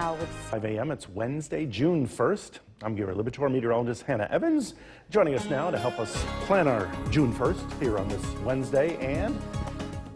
now with 5 a.m. It's Wednesday, June 1st. I'm Gary Libator, meteorologist Hannah Evans, joining us now to help us plan our June 1st here on this Wednesday, and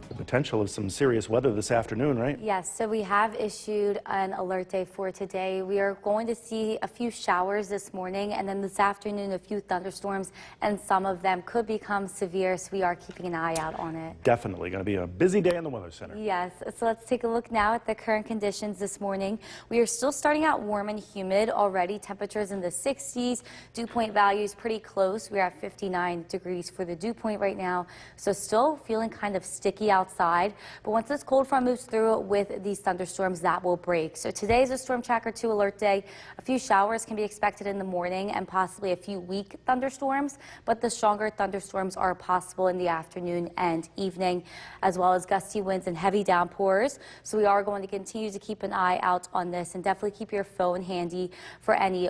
the potential of some serious weather this afternoon, right? Yes, so we have issued an alert day for today. We are going to see a few showers this morning, and then this afternoon a few thunderstorms, and some of them could become severe, so we are keeping an eye out on it. Definitely going to be a busy day in the Weather Center. Yes, so let's take a look now at the current conditions this morning. We are still starting out warm and humid already. Temperatures in the 60s, dew point values pretty close. We're at 59 degrees for the dew point right now, so still feeling kind of sticky outside. But once this cold front moves through with these thunderstorms, that will break. So today is a Storm Tracker 2 alert day. A few showers can be expected in the morning and possibly a few weak thunderstorms, but the stronger thunderstorms are possible in the afternoon and evening, as well as gusty winds and heavy downpours. So we are going to continue to keep an eye out on this, and definitely keep your phone handy for any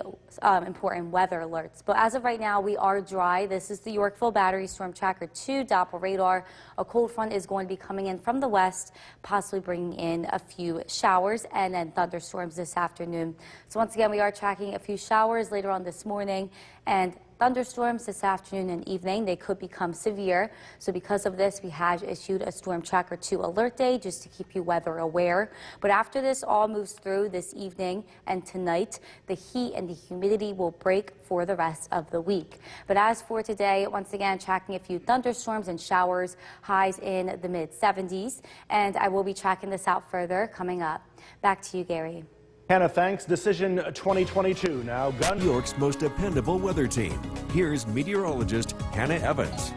important weather alerts. But as of right now, we are dry. This is the Yorkville Battery Storm Tracker 2 Doppler radar. A cold front is going to be coming in from the west, possibly bringing in a few showers and then thunderstorms this afternoon. So once again, we are tracking a few showers later on this morning and thunderstorms this afternoon and evening. They could become severe. So because of this, we have issued a Storm Tracker 2 alert day just to keep you weather aware. But after this all moves through this evening and tonight, the heat and the humidity will break for the rest of the week. But as for today, once again, tracking a few thunderstorms and showers, highs in the mid-70s. And I will be tracking this out further coming up. Back to you, Gary. Hannah, thanks. Decision 2022 now. New York's most dependable weather team. Here's meteorologist Hannah Evans.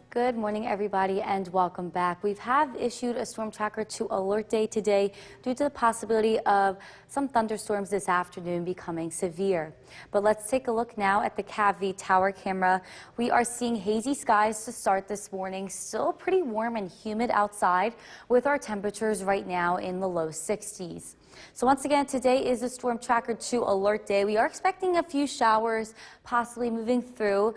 Good morning, everybody, and welcome back. We have issued a Storm Tracker 2 alert day today due to the possibility of some thunderstorms this afternoon becoming severe. But let's take a look now at the CAV tower camera. We are seeing hazy skies to start this morning. Still pretty warm and humid outside with our temperatures right now in the low 60s. So once again, today is a Storm Tracker 2 alert day. We are expecting a few showers possibly moving through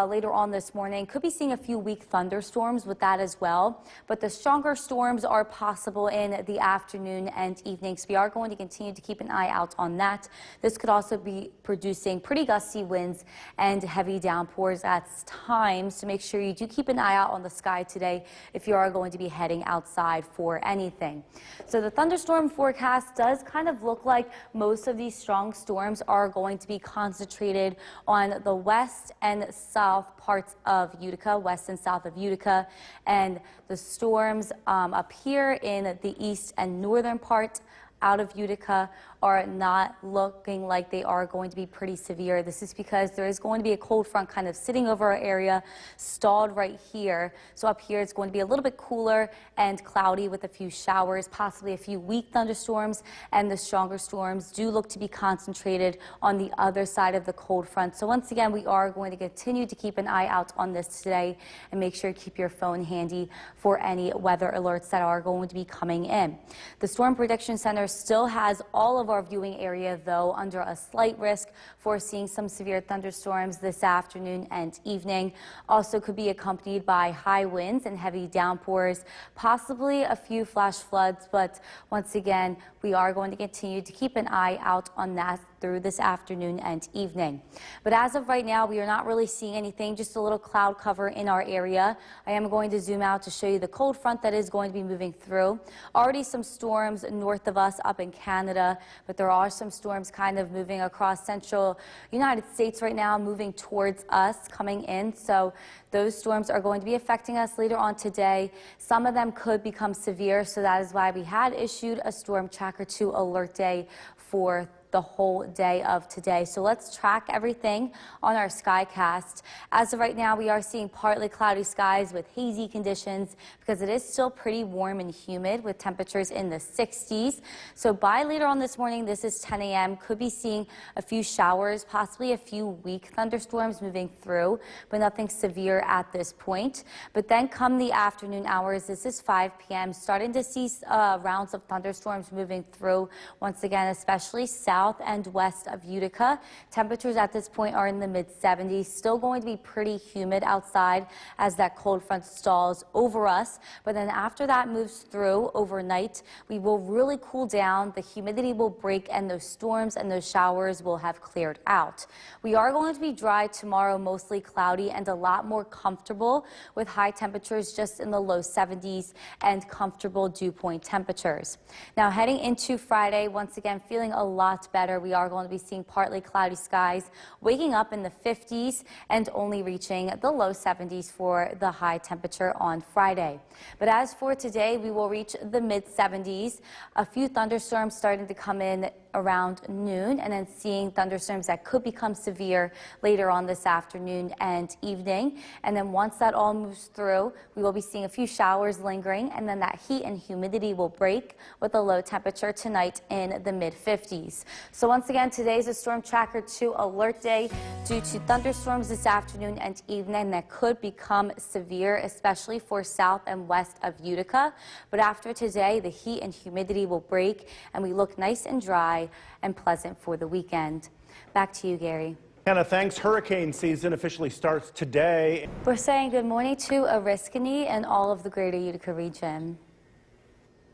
later on this morning. Could be seeing a few weak thunderstorms with that as well. But the stronger storms are possible in the afternoon and evening. So we are going to continue to keep an eye out on that. This could also be producing pretty gusty winds and heavy downpours at times. So make sure you do keep an eye out on the sky today if you are going to be heading outside for anything. So the thunderstorm forecast does kind of look like most of these strong storms are going to be concentrated on the west and south parts of Utica, west and south of Utica, and the storms up here in the east and northern part out of Utica are not looking like they are going to be pretty severe. This is because there is going to be a cold front kind of sitting over our area, stalled right here. So up here it's going to be a little bit cooler and cloudy with a few showers, possibly a few weak thunderstorms, and the stronger storms do look to be concentrated on the other side of the cold front. So once again, we are going to continue to keep an eye out on this today, and make sure to keep your phone handy for any weather alerts that are going to be coming in. The Storm Prediction Center still has all of our viewing area, though, under a slight risk for seeing some severe thunderstorms this afternoon and evening. Also could be accompanied by high winds and heavy downpours, possibly a few flash floods, but once again, we are going to continue to keep an eye out on that through this afternoon and evening. But as of right now, we are not really seeing anything, just a little cloud cover in our area. I am going to zoom out to show you the cold front that is going to be moving through. Already some storms north of us up in Canada, but there are some storms kind of moving across central United States right now, moving towards us, coming in. So those storms are going to be affecting us later on today. Some of them could become severe, so that is why we had issued a Storm Tracker 2 alert day for the whole day of today. So let's track everything on our Skycast. As of right now, we are seeing partly cloudy skies with hazy conditions because it is still pretty warm and humid with temperatures in the 60s. So by later on this morning, this is 10 a.m., could be seeing a few showers, possibly a few weak thunderstorms moving through, but nothing severe at this point. But then come the afternoon hours, this is 5 p.m., starting to see rounds of thunderstorms moving through once again, especially south south and west of Utica. Temperatures at this point are in the mid-70s. Still going to be pretty humid outside as that cold front stalls over us. But then after that moves through overnight, we will really cool down. The humidity will break and those storms and those showers will have cleared out. We are going to be dry tomorrow, mostly cloudy and a lot more comfortable with high temperatures just in the low 70s and comfortable dew point temperatures. Now heading into Friday, once again feeling a lot better. We are going to be seeing partly cloudy skies, waking up in the 50s and only reaching the low 70s for the high temperature on Friday. But as for today, we will reach the mid 70s. A few thunderstorms starting to come in around noon, and then seeing thunderstorms that could become severe later on this afternoon and evening. And then once that all moves through, we will be seeing a few showers lingering, and then that heat and humidity will break with a low temperature tonight in the mid 50s. So once again, today's a Storm Tracker 2 alert day due to thunderstorms this afternoon and evening that could become severe, especially for south and west of Utica. But after today, the heat and humidity will break and we look nice and dry and pleasant for the weekend. Back to you, Gary. Hannah, thanks. Hurricane season officially starts today. We're saying good morning to Oriskany and all of the greater Utica region.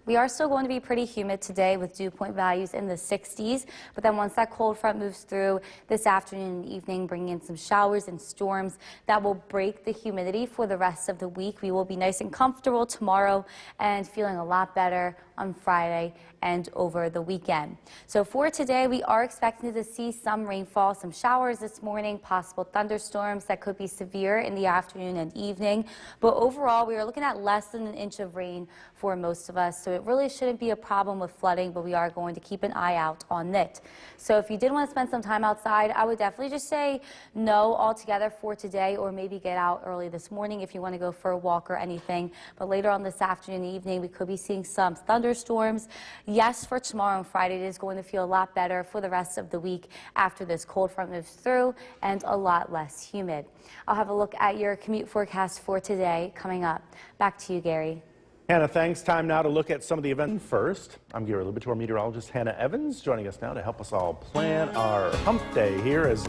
We are still going to be pretty humid today with dew point values in the 60s, but then once that cold front moves through this afternoon and evening, bringing in some showers and storms that will break the humidity for the rest of the week. We will be nice and comfortable tomorrow and feeling a lot better on Friday and over the weekend. So for today, we are expecting to see some rainfall, some showers this morning, possible thunderstorms that could be severe in the afternoon and evening. But overall, we are looking at less than an inch of rain for most of us. So it really shouldn't be a problem with flooding, but we are going to keep an eye out on it. So if you did want to spend some time outside, I would definitely just say no altogether for today, or maybe get out early this morning if you want to go for a walk or anything. But later on this afternoon and evening, we could be seeing some thunderstorms. Yes, for tomorrow and Friday, it is going to feel a lot better for the rest of the week after this cold front moves through and a lot less humid. I'll have a look at your commute forecast for today coming up. Back to you, Gary. Hannah, thanks. Time now to look at some of the events first. I'm Gary Libitor, meteorologist Hannah Evans, joining us now to help us all plan our hump day here, as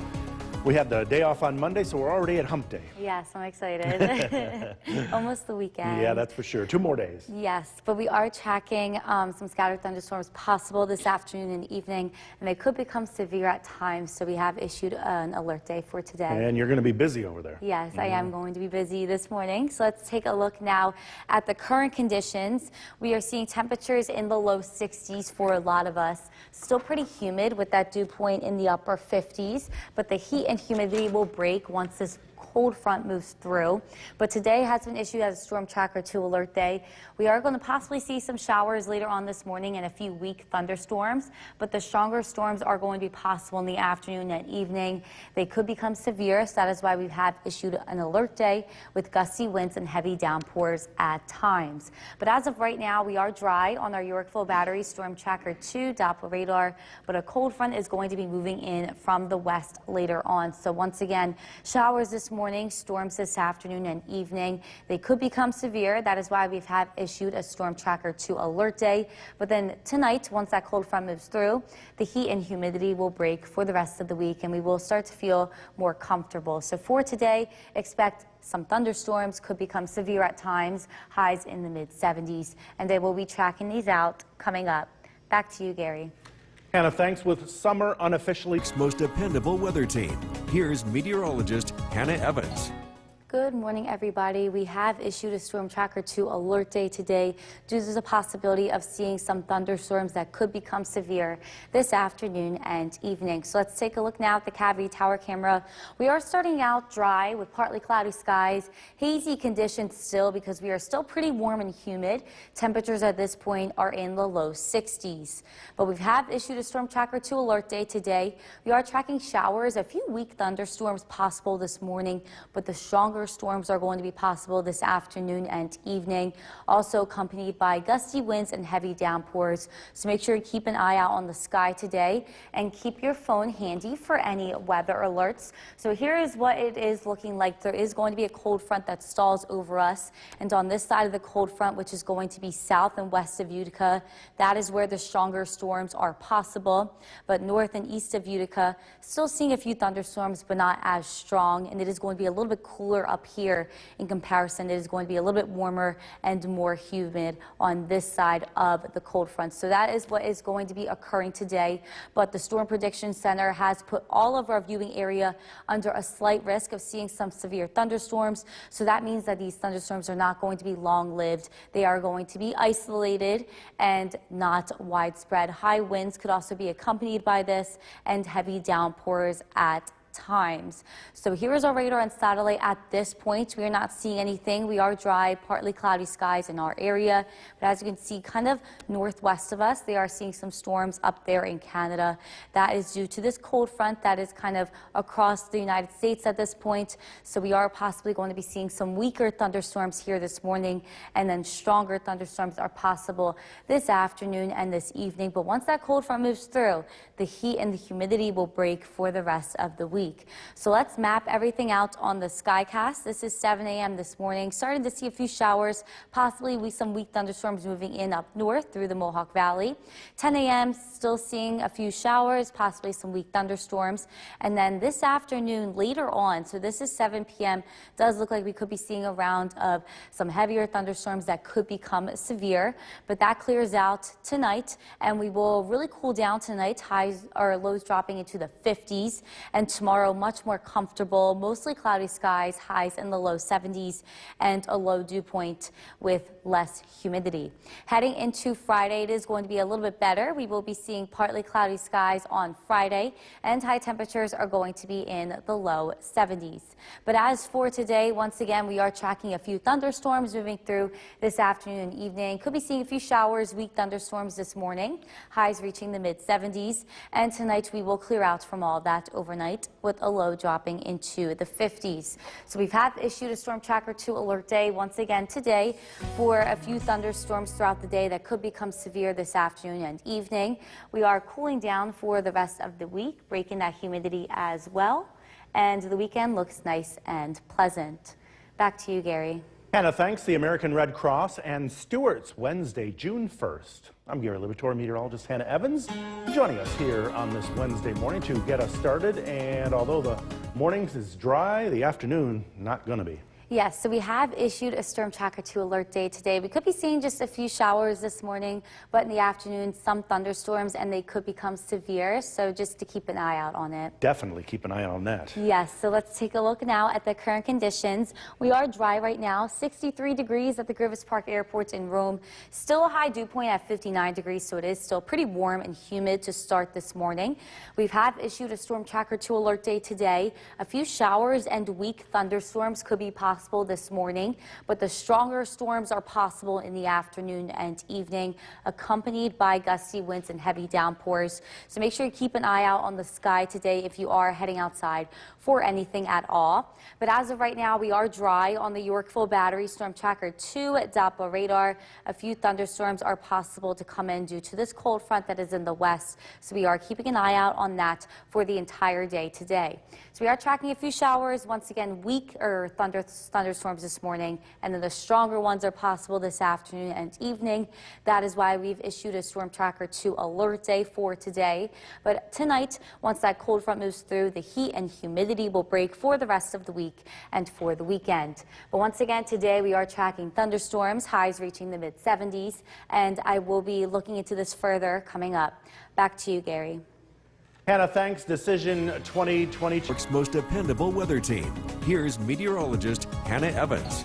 we had the day off on Monday, so we're already at hump day. Yes, I'm excited. Almost the weekend. Yeah, that's for sure. 2 more days. Yes, but we are tracking some scattered thunderstorms possible this afternoon and evening, and they could become severe at times, so we have issued an alert day for today. And you're going to be busy over there. Yes, I am going to be busy this morning. So let's take a look now at the current conditions. We are seeing temperatures in the low 60s for a lot of us. Still pretty humid with that dew point in the upper 50s, but the heat and humidity will break once this cold front moves through. But today has been issued as a Storm Tracker 2 alert day. We are going to possibly see some showers later on this morning and a few weak thunderstorms, but the stronger storms are going to be possible in the afternoon and evening. They could become severe, so that is why we have issued an alert day with gusty winds and heavy downpours at times. But as of right now, we are dry on our Yorkville Battery Storm Tracker 2 Doppler radar, but a cold front is going to be moving in from the west later on. So once again, showers this morning, storms this afternoon and evening. They could become severe. That is why we have issued a Storm Tracker 2 alert day. But then tonight, once that cold front moves through, the heat and humidity will break for the rest of the week, and we will start to feel more comfortable. So for today, expect some thunderstorms, could become severe at times, highs in the mid-70s, and they will be tracking these out coming up. Back to you, Gary. Hannah, thanks. With summer unofficially Most dependable weather team. Here's meteorologist Hannah Evans. Good morning, everybody. We have issued a Storm Tracker 2 alert day today due to the possibility of seeing some thunderstorms that could become severe this afternoon and evening. So let's take a look now at the Cavity Tower camera. We are starting out dry with partly cloudy skies, hazy conditions still because we are still pretty warm and humid. Temperatures at this point are in the low 60s. But we have issued a Storm Tracker 2 alert day today. We are tracking showers, a few weak thunderstorms possible this morning, but the stronger stronger storms are going to be possible this afternoon and evening, also accompanied by gusty winds and heavy downpours. So make sure you keep an eye out on the sky today and keep your phone handy for any weather alerts. So here is what it is looking like. There is going to be a cold front that stalls over us, and on this side of the cold front, which is going to be south and west of Utica, that is where the stronger storms are possible. But north and east of Utica, still seeing a few thunderstorms, but not as strong, and it is going to be a little bit cooler up here in comparison. It is going to be a little bit warmer and more humid on this side of the cold front. So that is what is going to be occurring today. But the Storm Prediction Center has put all of our viewing area under a slight risk of seeing some severe thunderstorms. So that means that these thunderstorms are not going to be long-lived. They are going to be isolated and not widespread. High winds could also be accompanied by this and heavy downpours at times. So here is our radar and satellite at this point. We are not seeing anything. We are dry, partly cloudy skies in our area. But as you can see, kind of northwest of us, they are seeing some storms up there in Canada. That is due to this cold front that is kind of across the United States at this point. So we are possibly going to be seeing some weaker thunderstorms here this morning, and then stronger thunderstorms are possible this afternoon and this evening. But once that cold front moves through, the heat and the humidity will break for the rest of the week. So let's map everything out on the SkyCast. This is 7 a.m. this morning. Starting to see a few showers, possibly some weak thunderstorms moving in up north through the Mohawk Valley. 10 a.m. still seeing a few showers, possibly some weak thunderstorms. And then this afternoon, later on, so this is 7 p.m., does look like we could be seeing a round of some heavier thunderstorms that could become severe. But that clears out tonight, and we will really cool down tonight. Highs or lows dropping into the 50s, and tomorrow much more comfortable, mostly cloudy skies, highs in the low 70s, and a low dew point with less humidity. Heading into Friday, it is going to be a little bit better. We will be seeing partly cloudy skies on Friday, and high temperatures are going to be in the low 70s. But as for today, once again, we are tracking a few thunderstorms moving through this afternoon and evening. Could be seeing a few showers, weak thunderstorms this morning, highs reaching the mid 70s, and tonight we will clear out from all that overnight with a low dropping into the 50s. So we've had issued a Storm Tracker 2 alert day once again today for a few thunderstorms throughout the day that could become severe this afternoon and evening. We are cooling down for the rest of the week, breaking that humidity as well, and the weekend looks nice and pleasant. Back to you, Gary. Hannah, thanks. The American Red Cross and Stewart's Wednesday, June 1st. I'm Gary Libator, meteorologist Hannah Evans, joining us here on this Wednesday morning to get us started. And although the mornings is dry, the afternoon not going to be. Yes, so we have issued a Storm Tracker 2 alert day today. We could be seeing just a few showers this morning, but in the afternoon, some thunderstorms, and they could become severe. So just to keep an eye out on it. Definitely keep an eye on that. Yes, so let's take a look now at the current conditions. We are dry right now, 63 degrees at the Griffith Park Airport in Rome. Still a high dew point at 59 degrees, so it is still pretty warm and humid to start this morning. We have issued a Storm Tracker 2 alert day today. A few showers and weak thunderstorms could be possible this morning, but the stronger storms are possible in the afternoon and evening, accompanied by gusty winds and heavy downpours. So make sure you keep an eye out on the sky today if you are heading outside for anything at all. But as of right now, we are dry on the Yorkville Battery Storm Tracker 2 Doppler radar. A few thunderstorms are possible to come in due to this cold front that is in the west. So we are keeping an eye out on that for the entire day today. So we are tracking a few showers, once again, weak or thunderstorms this morning, and then the stronger ones are possible this afternoon and evening. That is why we've issued a Storm Tracker 2 alert day for today. But tonight, once that cold front moves through, the heat and humidity will break for the rest of the week and for the weekend. But once again, today we are tracking thunderstorms, highs reaching the mid 70s, and I will be looking into this further coming up. Back to you, Gary. Hannah, thanks. Decision 2022. Most dependable weather team. Here's meteorologist Hannah Evans.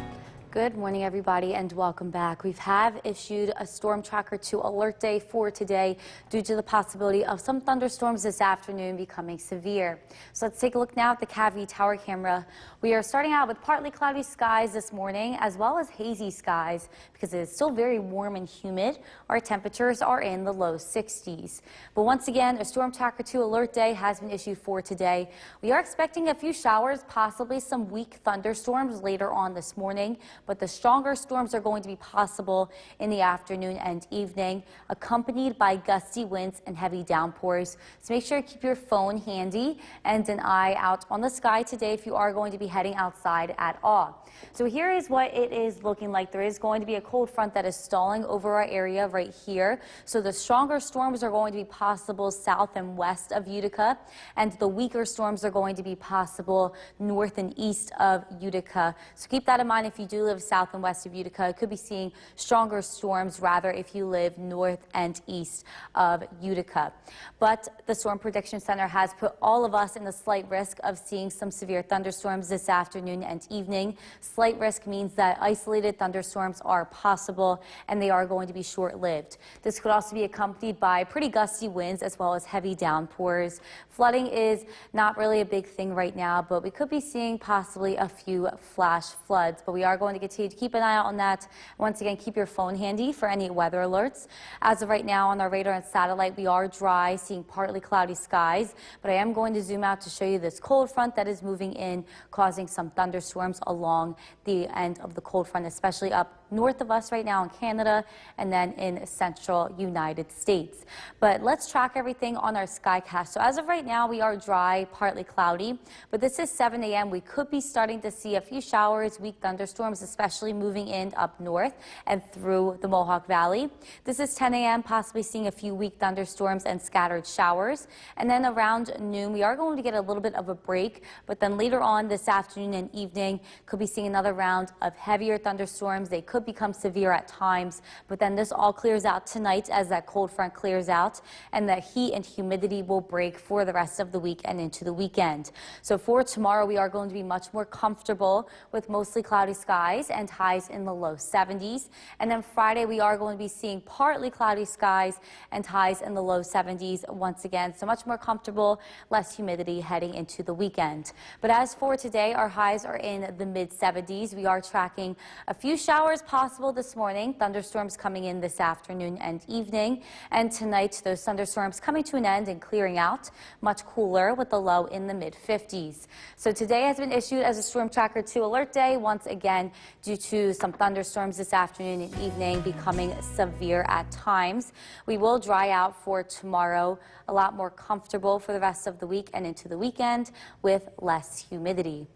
Good morning, everybody, and welcome back. We have issued a storm tracker to alert day for today due to the possibility of some thunderstorms this afternoon becoming severe. So let's take a look now at the CAVI tower camera. We are starting out with partly cloudy skies this morning, as well as hazy skies, because it is still very warm and humid. Our temperatures are in the low 60s. But once again, a storm tracker to alert day has been issued for today. We are expecting a few showers, possibly some weak thunderstorms later on this morning, but the stronger storms are going to be possible in the afternoon and evening, accompanied by gusty winds and heavy downpours. So make sure to keep your phone handy and an eye out on the sky today if you are going to be heading outside at all. So here is what it is looking like. There is going to be a cold front that is stalling over our area right here. So the stronger storms are going to be possible south and west of Utica, and the weaker storms are going to be possible north and east of Utica. So keep that in mind if you do live south and west of Utica. It could be seeing stronger storms rather if you live north and east of Utica. But the Storm Prediction Center has put all of us in the slight risk of seeing some severe thunderstorms this afternoon and evening. Slight risk means that isolated thunderstorms are possible and they are going to be short-lived. This could also be accompanied by pretty gusty winds as well as heavy downpours. Flooding is not really a big thing right now, but we could be seeing possibly a few flash floods. But we are going to continue to keep an eye out on that. Once again, keep your phone handy for any weather alerts. As of right now on our radar and satellite, we are dry, seeing partly cloudy skies, but I am going to zoom out to show you this cold front that is moving in, causing some thunderstorms along the end of the cold front, especially up north of us right now in Canada and then in central United States. But let's track everything on our Skycast. So as of right now, we are dry, partly cloudy, but this is 7 a.m. We could be starting to see a few showers, weak thunderstorms, especially moving in up north and through the Mohawk Valley. This is 10 a.m., possibly seeing a few weak thunderstorms and scattered showers. And then around noon, we are going to get a little bit of a break, but then later on this afternoon and evening, could be seeing another round of heavier thunderstorms. They could become severe at times, but then this all clears out tonight as that cold front clears out, and the heat and humidity will break for the rest of the week and into the weekend. So for tomorrow, we are going to be much more comfortable with mostly cloudy skies and highs in the low 70s. And then Friday, we are going to be seeing partly cloudy skies and highs in the low 70s once again. So much more comfortable, less humidity heading into the weekend. But as for today, our highs are in the mid 70s. We are tracking a few showers possible this morning, thunderstorms coming in this afternoon and evening. And tonight, those thunderstorms coming to an end and clearing out, much cooler with the low in the mid 50s. So today has been issued as a storm tracker 2 alert day once again due to some thunderstorms this afternoon and evening becoming severe at times. We will dry out for tomorrow, a lot more comfortable for the rest of the week and into the weekend with less humidity.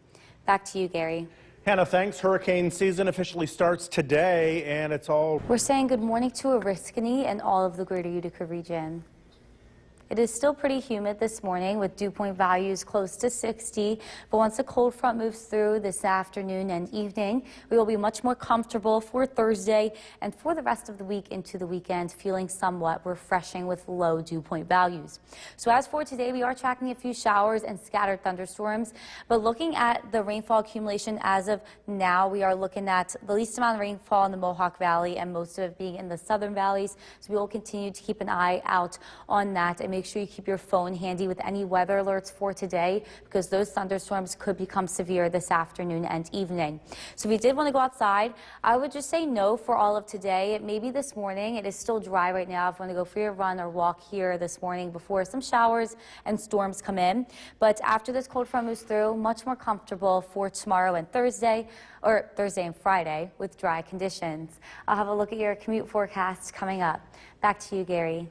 Back to you, Gary. Hannah, thanks. Hurricane season officially starts today, and it's all... We're saying good morning to Oriskany and all of the greater Utica region. It is still pretty humid this morning with dew point values close to 60, but once the cold front moves through this afternoon and evening, we will be much more comfortable for Thursday and for the rest of the week into the weekend, feeling somewhat refreshing with low dew point values. So as for today, we are tracking a few showers and scattered thunderstorms, but looking at the rainfall accumulation as of now, we are looking at the least amount of rainfall in the Mohawk Valley and most of it being in the southern valleys. So we will continue to keep an eye out on that and make sure you keep your phone handy with any weather alerts for today, because those thunderstorms could become severe this afternoon and evening. So if you did want to go outside, I would just say no for all of today. Maybe this morning. It is still dry right now if you want to go for your run or walk here this morning before some showers and storms come in. But after this cold front moves through, much more comfortable for tomorrow and Thursday, or Thursday and Friday with dry conditions. I'll have a look at your commute forecast coming up. Back to you, Gary.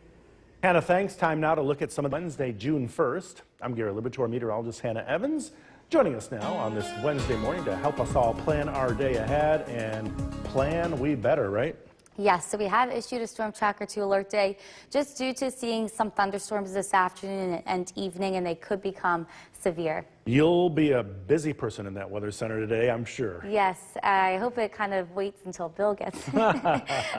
Hannah, thanks. Time now to look at some of Wednesday, June 1st. I'm Gary Libitor, meteorologist Hannah Evans, joining us now on this Wednesday morning to help us all plan our day ahead, and plan we better, right? Yes, so we have issued a storm tracker 2 alert day just due to seeing some thunderstorms this afternoon and evening, and they could become severe. You'll be a busy person in that weather center today, I'm sure. Yes, I hope it kind of waits until Bill gets No,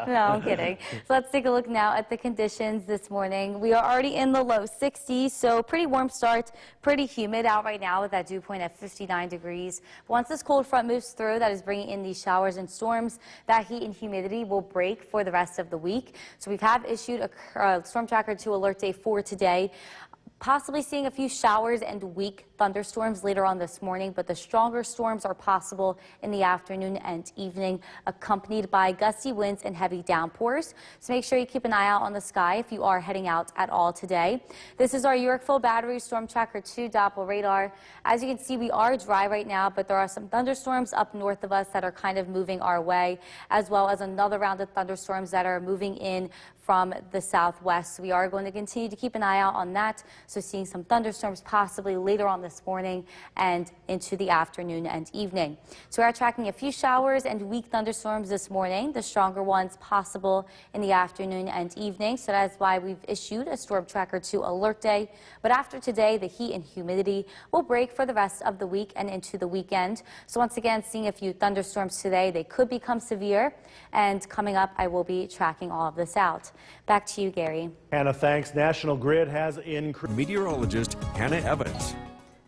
I'm kidding. So let's take a look now at the conditions this morning. We are already in the low 60s, so pretty warm start, pretty humid out right now with that dew point at 59 degrees. Once this cold front moves through, that is bringing in these showers and storms, that heat and humidity will break for the rest of the week. So we have issued a storm tracker 2 alert day for today. Possibly seeing a few showers and weak thunderstorms later on this morning, but the stronger storms are possible in the afternoon and evening, accompanied by gusty winds and heavy downpours. So make sure you keep an eye out on the sky if you are heading out at all today. This is our Yorkville Battery Storm Tracker 2 Doppler radar. As you can see, we are dry right now, but there are some thunderstorms up north of us that are kind of moving our way, as well as another round of thunderstorms that are moving in from the southwest. So we are going to continue to keep an eye out on that. So seeing some thunderstorms possibly later on this morning and into the afternoon and evening. So we are tracking a few showers and weak thunderstorms this morning, the stronger ones possible in the afternoon and evening. So that's why we've issued a Storm Tracker 2 alert day. But after today, the heat and humidity will break for the rest of the week and into the weekend. So once again, seeing a few thunderstorms today, they could become severe. And coming up, I will be tracking all of this out. Back to you, Gary. Hannah, thanks. National Grid has increased. Meteorologist Hannah Evans.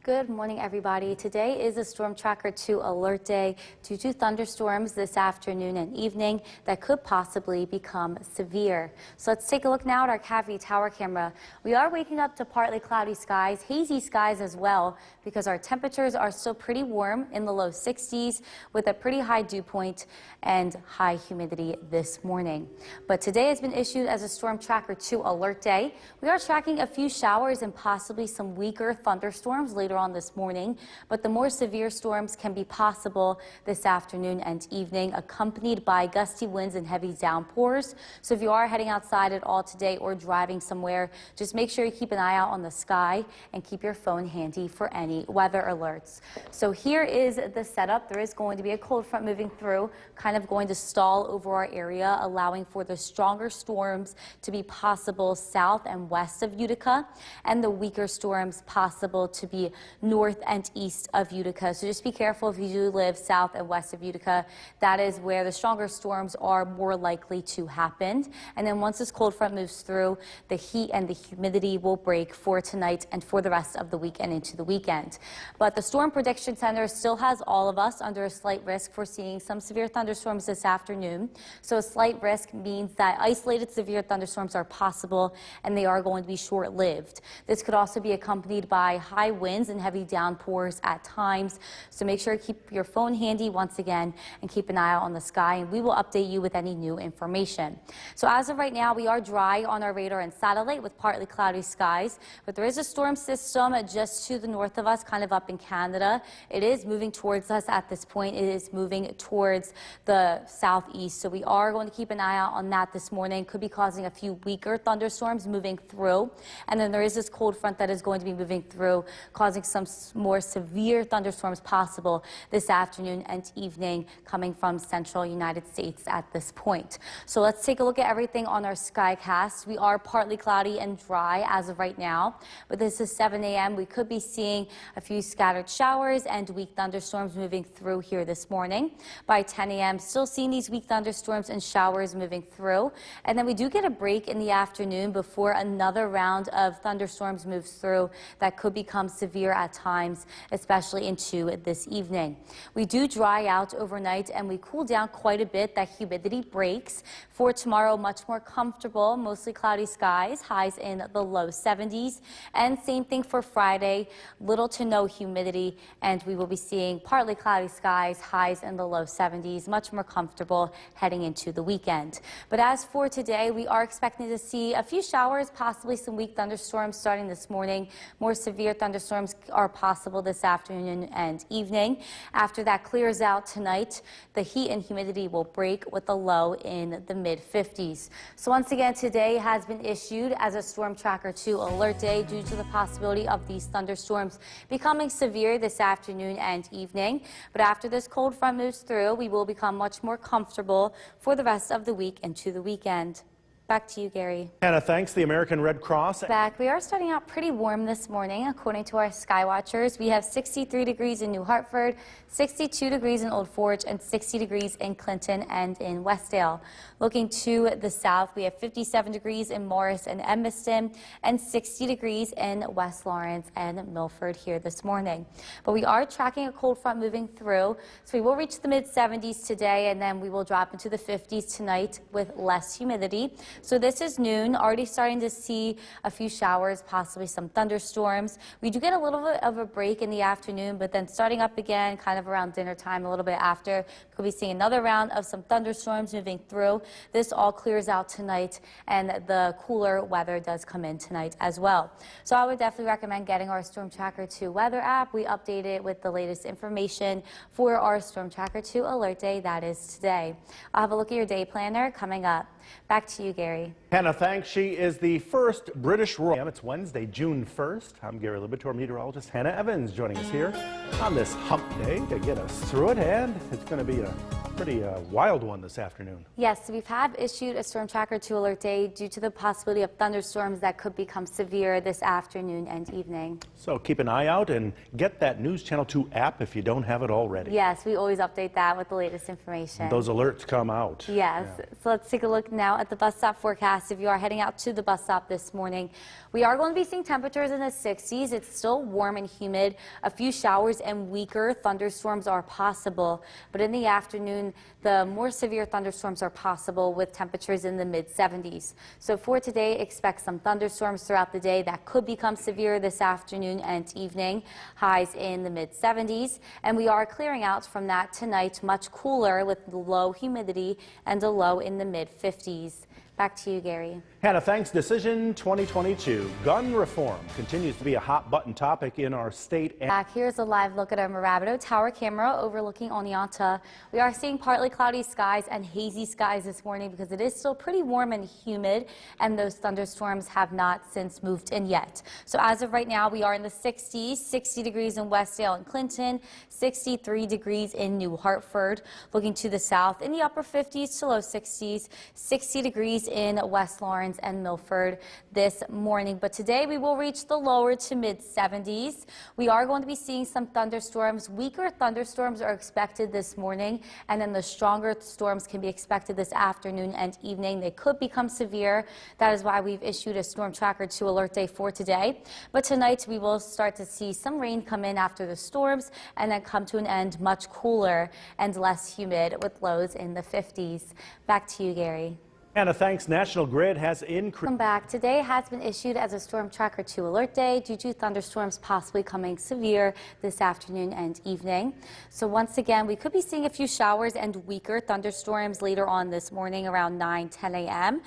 Good morning, everybody. Today is a Storm Tracker 2 alert day due to thunderstorms this afternoon and evening that could possibly become severe. So let's take a look now at our Cavity Tower camera. We are waking up to partly cloudy skies, hazy skies as well, because our temperatures are still pretty warm in the low 60s with a pretty high dew point and high humidity this morning. But today has been issued as a Storm Tracker 2 alert day. We are tracking a few showers and possibly some weaker thunderstorms later on this morning, but the more severe storms can be possible this afternoon and evening, accompanied by gusty winds and heavy downpours. So if you are heading outside at all today or driving somewhere, just make sure you keep an eye out on the sky and keep your phone handy for any weather alerts. So here is the setup. There is going to be a cold front moving through, kind of going to stall over our area, allowing for the stronger storms to be possible south and west of Utica, and the weaker storms possible to be north and east of Utica. So just be careful if you do live south and west of Utica. That is where the stronger storms are more likely to happen. And then once this cold front moves through, the heat and the humidity will break for tonight and for the rest of the week and into the weekend. But the Storm Prediction Center still has all of us under a slight risk for seeing some severe thunderstorms this afternoon. So a slight risk means that isolated severe thunderstorms are possible and they are going to be short-lived. This could also be accompanied by high winds and heavy downpours at times. So make sure to keep your phone handy once again and keep an eye out on the sky, and we will update you with any new information. So as of right now, we are dry on our radar and satellite with partly cloudy skies, but there is a storm system just to the north of us, kind of up in Canada. It is moving towards us at this point. It is moving towards the southeast. So we are going to keep an eye out on that this morning. Could be causing a few weaker thunderstorms moving through. And then there is this cold front that is going to be moving through, causing some more severe thunderstorms possible this afternoon and evening coming from central United States at this point. So let's take a look at everything on our Skycast. We are partly cloudy and dry as of right now, but this is 7 a.m. We could be seeing a few scattered showers and weak thunderstorms moving through here this morning. By 10 a.m., still seeing these weak thunderstorms and showers moving through. And then we do get a break in the afternoon before another round of thunderstorms moves through that could become severe at times, especially into this evening. We do dry out overnight and we cool down quite a bit. That humidity breaks. For tomorrow, much more comfortable, mostly cloudy skies, highs in the low 70s. And same thing for Friday, little to no humidity, and we will be seeing partly cloudy skies, highs in the low 70s, much more comfortable heading into the weekend. But as for today, we are expecting to see a few showers, possibly some weak thunderstorms starting this morning. More severe thunderstorms are possible this afternoon and evening. After that clears out tonight, the heat and humidity will break with a low in the mid-50s. So once again, today has been issued as a Storm Tracker 2 alert day due to the possibility of these thunderstorms becoming severe this afternoon and evening. But after this cold front moves through, we will become much more comfortable for the rest of the week into the weekend. Back to you, Gary. Hannah, thanks. The American Red Cross. Back. We are starting out pretty warm this morning. According to our sky watchers, we have 63 degrees in New Hartford, 62 degrees in Old Forge, and 60 degrees in Clinton and in Westdale. Looking to the south, we have 57 degrees in Morris and Edmiston, and 60 degrees in West Lawrence and Milford here this morning. But we are tracking a cold front moving through, so we will reach the mid-70s today, and then we will drop into the 50s tonight with less humidity. So this is noon, already starting to see a few showers, possibly some thunderstorms. We do get a little bit of a break in the afternoon, but then starting up again kind of around dinner time, a little bit after, we'll be seeing another round of some thunderstorms moving through. This all clears out tonight, and the cooler weather does come in tonight as well. So I would definitely recommend getting our Storm Tracker 2 weather app. We update it with the latest information for our Storm Tracker 2 alert day. That is today. I'll have a look at your day planner coming up. Back to you, Gary. Hannah, thanks. She is the first British royal. It's Wednesday, June 1st. I'm Gary Libitor, meteorologist Hannah Evans, joining us here on this hump day to get us through it, and it's going to be a pretty wild one this afternoon. Yes, we have issued a Storm Tracker 2 alert day due to the possibility of thunderstorms that could become severe this afternoon and evening. So keep an eye out and get that News Channel 2 app if you don't have it already. Yes, we always update that with the latest information. Those alerts come out. Yes. Yeah. So let's take a look now at the bus stop forecast. If you are heading out to the bus stop this morning, we are going to be seeing temperatures in the 60s. It's still warm and humid. A few showers and weaker thunderstorms are possible. But in the afternoon, the more severe thunderstorms are possible with temperatures in the mid-70s. So for today, expect some thunderstorms throughout the day that could become severe this afternoon and evening. Highs in the mid-70s. And we are clearing out from that tonight, much cooler with low humidity and a low in the mid-50s. Back to you, Gary. Hannah, thanks. Decision 2022. Gun reform continues to be a hot button topic in our state. Back here's a live look at our Mirabito Tower camera overlooking Oneonta. We are seeing partly cloudy skies and hazy skies this morning because it is still pretty warm and humid, and those thunderstorms have not since moved in yet. So as of right now, we are in the 60s, 60 degrees in Westdale and Clinton, 63 degrees in New Hartford. Looking to the south, in the upper 50s to low 60s, 60 degrees in West Lawrence and Milford this morning. But today we will reach the lower to mid-70s. We are going to be seeing some thunderstorms. Weaker thunderstorms are expected this morning, and then the stronger storms can be expected this afternoon and evening. They could become severe. That is why we've issued a Storm Tracker 2 alert day for today. But tonight we will start to see some rain come in after the storms and then come to an end much cooler and less humid with lows in the 50s. Back to you, Gary. Hannah, thanks. National Grid has increased. Welcome back. Today has been issued as a Storm Tracker 2 alert day due to thunderstorms possibly coming severe this afternoon and evening. So once again, we could be seeing a few showers and weaker thunderstorms later on this morning around 9-10 a.m.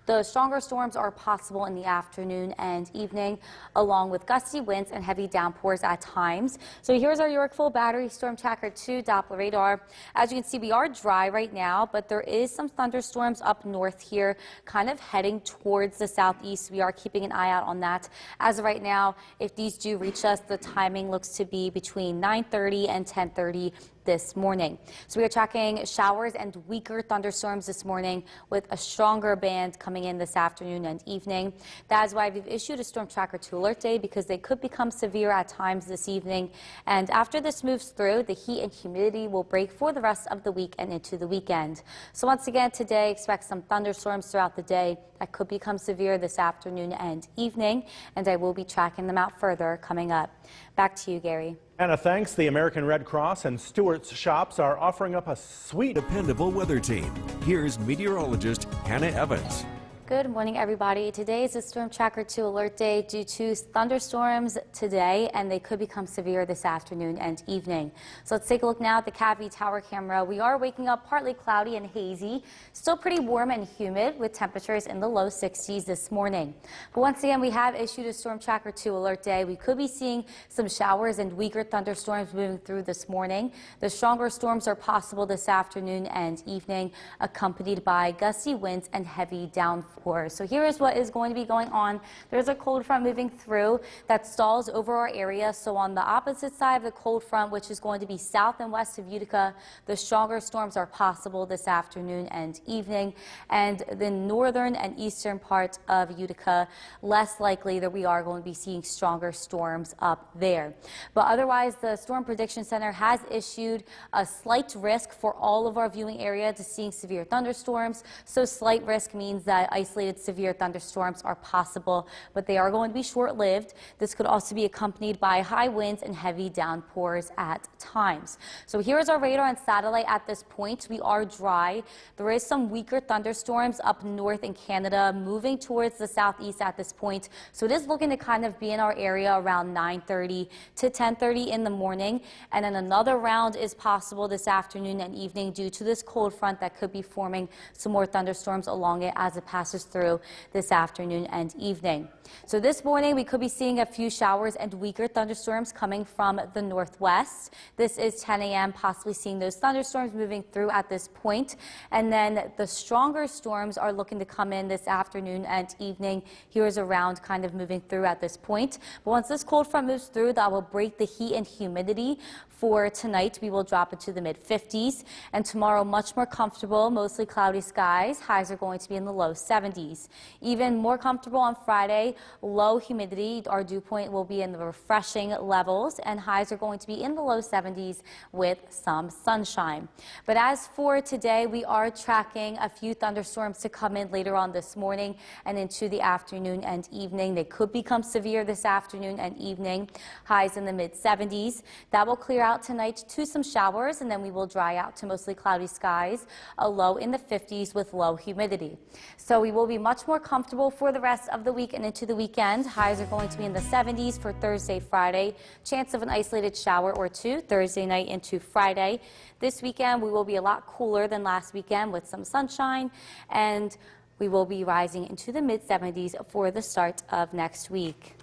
The stronger storms are possible in the afternoon and evening, along with gusty winds and heavy downpours at times. So here's our Yorkville Battery Storm Tracker 2 Doppler radar. As you can see, we are dry right now, but there is some thunderstorms up north here, kind of heading towards the southeast. We are keeping an eye out on that. As of right now, if these do reach us, the timing looks to be between 9:30 and 10:30 this morning. So we are tracking showers and weaker thunderstorms this morning with a stronger band coming in this afternoon and evening. That is why we've issued a Storm Tracker 2 alert day, because they could become severe at times this evening. And after this moves through, the heat and humidity will break for the rest of the week and into the weekend. So once again, today expect some thunderstorms throughout the day that could become severe this afternoon and evening, and I will be tracking them out further coming up. Back to you, Gary. Hannah, thanks. The American Red Cross and Stewart's Shops are offering up a sweet, Dependable weather team. Here's meteorologist Hannah Evans. Good morning, everybody. Today is a Storm Tracker 2 alert day due to thunderstorms today, and they could become severe this afternoon and evening. So let's take a look now at the Cavity Tower camera. We are waking up partly cloudy and hazy, still pretty warm and humid with temperatures in the low 60s this morning. But once again, we have issued a Storm Tracker 2 alert day. We could be seeing some showers and weaker thunderstorms moving through this morning. The stronger storms are possible this afternoon and evening, accompanied by gusty winds and heavy downpours. downpours. So here is what is going to be going on. There's a cold front moving through that stalls over our area. So on the opposite side of the cold front, which is going to be south and west of Utica, the stronger storms are possible this afternoon and evening. And the northern and eastern part of Utica, less likely that we are going to be seeing stronger storms up there. But otherwise, the Storm Prediction Center has issued a slight risk for all of our viewing area to seeing severe thunderstorms. So slight risk means that isolated severe thunderstorms are possible, but they are going to be short-lived. This could also be accompanied by high winds and heavy downpours at times. So here is our radar and satellite at this point. We are dry. There is some weaker thunderstorms up north in Canada moving towards the southeast at this point. So it is looking to kind of be in our area around 9:30 to 10:30 in the morning. And then another round is possible this afternoon and evening due to this cold front that could be forming some more thunderstorms along it as it passes through this afternoon and evening. So this morning we could be seeing a few showers and weaker thunderstorms coming from the northwest. This is 10 a.m. possibly seeing those thunderstorms moving through at this point. And then the stronger storms are looking to come in this afternoon and evening. Here is a round kind of moving through at this point. But once this cold front moves through, that will break the heat and humidity. For tonight, we will drop into the mid-50s, and tomorrow much more comfortable, mostly cloudy skies. Highs are going to be in the low 70s. Even more comfortable on Friday, low humidity. Our dew point will be in the refreshing levels, and highs are going to be in the low 70s with some sunshine. But as for today, we are tracking a few thunderstorms to come in later on this morning and into the afternoon and evening. They could become severe this afternoon and evening. Highs in the mid-70s. That will clear out tonight to some showers, and then we will dry out to mostly cloudy skies, a low in the 50s with low humidity. So we will be much more comfortable for the rest of the week and into the weekend. Highs are going to be in the 70s for Thursday, Friday. Chance of an isolated shower or two Thursday night into Friday. This weekend we will be a lot cooler than last weekend with some sunshine, and we will be rising into the mid-70s for the start of next week.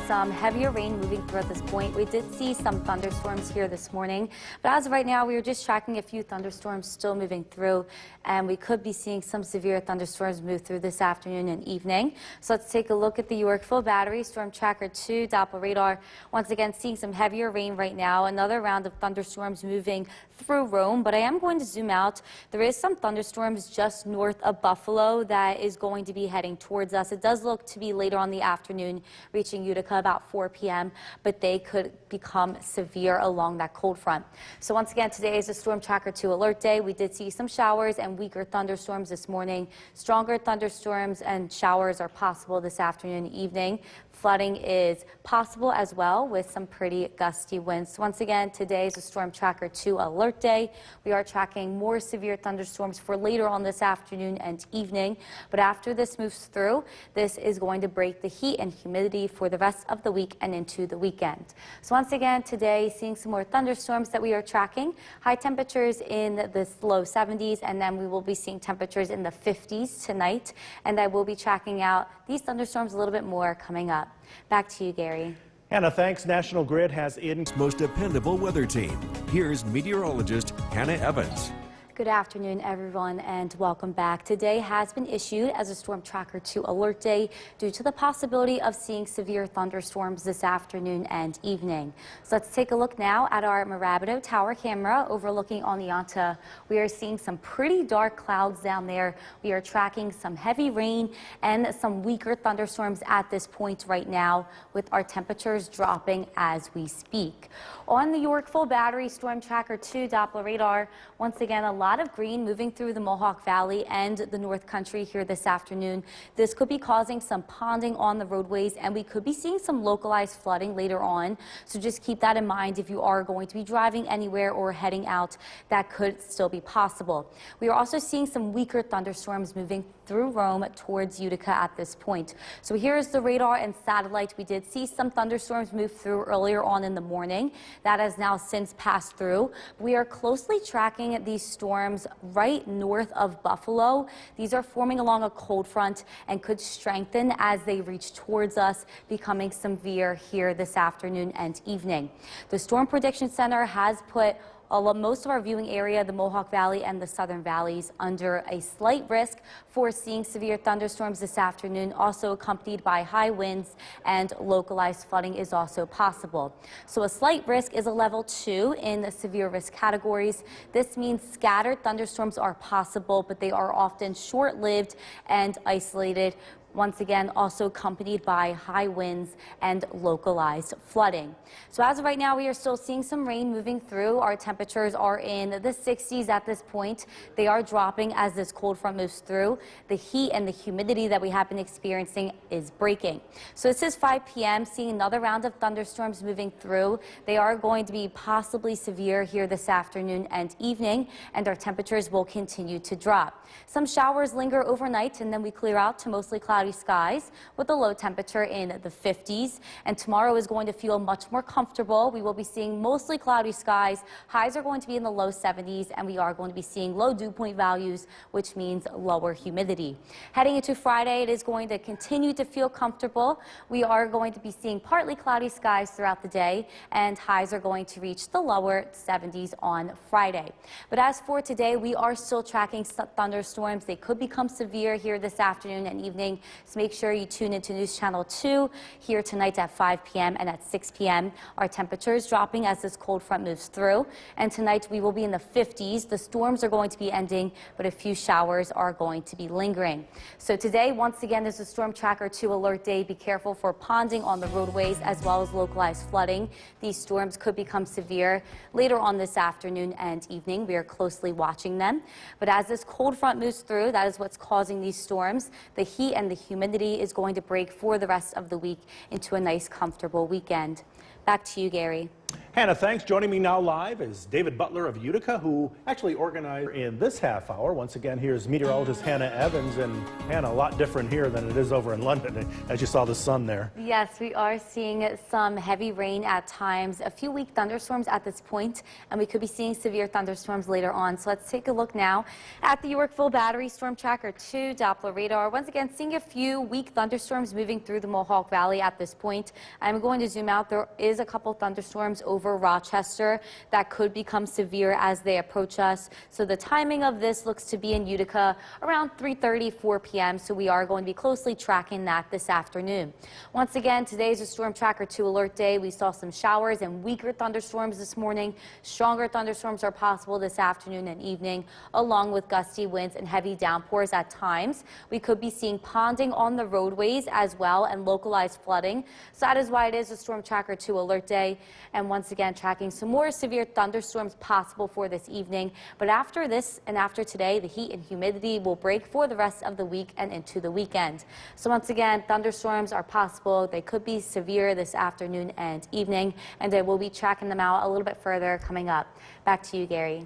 Some heavier rain moving through at this point. We did see some thunderstorms here this morning, but as of right now, we are just tracking a few thunderstorms still moving through, and we could be seeing some severe thunderstorms move through this afternoon and evening. So let's take a look at the Yorkville Battery Storm Tracker 2 Doppler radar. Once again, seeing some heavier rain right now. Another round of thunderstorms moving through Rome, but I am going to zoom out. There is some thunderstorms just north of Buffalo that is going to be heading towards us. It does look to be later on the afternoon, reaching Utica about 4 p.m., but they could become severe along that cold front. So once again, today is a Storm Tracker 2 alert day. We did see some showers and weaker thunderstorms this morning. Stronger thunderstorms and showers are possible this afternoon and evening. Flooding is possible as well with some pretty gusty winds. Once again, today is a Storm Tracker 2 alert day. We are tracking more severe thunderstorms for later on this afternoon and evening. But after this moves through, this is going to break the heat and humidity for the rest of the week and into the weekend. So once again, today, seeing some more thunderstorms that we are tracking. High temperatures in the low 70s, and then we will be seeing temperatures in the 50s tonight. And I will be tracking out these thunderstorms a little bit more coming up. Back to you, Gary. Hannah, thanks. National Grid has Most dependable weather team. Here's meteorologist Hannah Evans. Good afternoon, everyone, and welcome back. Today has been issued as a Storm Tracker 2 alert day due to the possibility of seeing severe thunderstorms this afternoon and evening. So let's take a look now at our Mirabito Tower camera overlooking Oneonta. We are seeing some pretty dark clouds down there. We are tracking some heavy rain and some weaker thunderstorms at this point right now, with our temperatures dropping as we speak. On the Yorkville Battery Storm Tracker 2 Doppler radar, once again, a lot of green moving through the Mohawk Valley and the North Country here this afternoon. This could be causing some ponding on the roadways, and we could be seeing some localized flooding later on. So just keep that in mind if you are going to be driving anywhere or heading out. That could still be possible. We are also seeing some weaker thunderstorms moving through Rome towards Utica at this point. So here's the radar and satellite. We did see some thunderstorms move through earlier on in the morning. That has now since passed through. We are closely tracking these storms thunderstorms right north of Buffalo. These are forming along a cold front and could strengthen as they reach towards us, becoming severe here this afternoon and evening. The Storm Prediction Center has put most of our viewing area, the Mohawk Valley and the Southern Valleys, under a slight risk for seeing severe thunderstorms this afternoon, also accompanied by high winds, and localized flooding is also possible. So a slight risk is a level 2 in the severe risk categories. This means scattered thunderstorms are possible, but they are often short-lived and isolated. Once again, also accompanied by high winds and localized flooding. So as of right now, we are still seeing some rain moving through. Our temperatures are in the 60s at this point. They are dropping as this cold front moves through. The heat and the humidity that we have been experiencing is breaking. So this is 5 p.m., seeing another round of thunderstorms moving through. They are going to be possibly severe here this afternoon and evening, and our temperatures will continue to drop. Some showers linger overnight, and then we clear out to mostly cloudy skies with a low temperature in the 50s. And tomorrow is going to feel much more comfortable. We will be seeing mostly cloudy skies. Highs are going to be in the low 70s, and we are going to be seeing low dew point values, which means lower humidity. Heading into Friday, it is going to continue to feel comfortable. We are going to be seeing partly cloudy skies throughout the day, and highs are going to reach the lower 70s on Friday. But as for today, we are still tracking thunderstorms. They could become severe here this afternoon and evening. So make sure you tune into News Channel 2 here tonight at 5 p.m. and at 6 p.m. Our temperature is dropping as this cold front moves through. And tonight we will be in the 50s. The storms are going to be ending, but a few showers are going to be lingering. So today, once again, is a Storm Tracker 2 alert day. Be careful for ponding on the roadways as well as localized flooding. These storms could become severe later on this afternoon and evening. We are closely watching them. But as this cold front moves through, that is what's causing these storms. The heat and the humidity is going to break for the rest of the week into a nice, comfortable weekend. Back to you, Gary. Hannah, thanks. Joining me now live is David Butler of Utica, who actually organized in this half hour. Once again, here's meteorologist Hannah Evans. And Hannah, a lot different here than it is over in London, as you saw the sun there. Yes, we are seeing some heavy rain at times, a few weak thunderstorms at this point, and we could be seeing severe thunderstorms later on. So let's take a look now at the Yorkville Battery Storm Tracker 2 Doppler radar. Once again, seeing a few weak thunderstorms moving through the Mohawk Valley at this point. I'm going to zoom out. There is a couple thunderstorms over Rochester that could become severe as they approach us. So the timing of this looks to be in Utica around 3:30, 4 p.m. So we are going to be closely tracking that this afternoon. Once again, today is a Storm Tracker 2 alert day. We saw some showers and weaker thunderstorms this morning. Stronger thunderstorms are possible this afternoon and evening, along with gusty winds and heavy downpours at times. We could be seeing ponding on the roadways as well and localized flooding. So that is why it is a Storm Tracker 2 alert day. And once again, tracking some more severe thunderstorms possible for this evening. But after this and after today, the heat and humidity will break for the rest of the week and into the weekend. So once again, thunderstorms are possible. They could be severe this afternoon and evening, and I will be tracking them out a little bit further coming up. Back to you, Gary.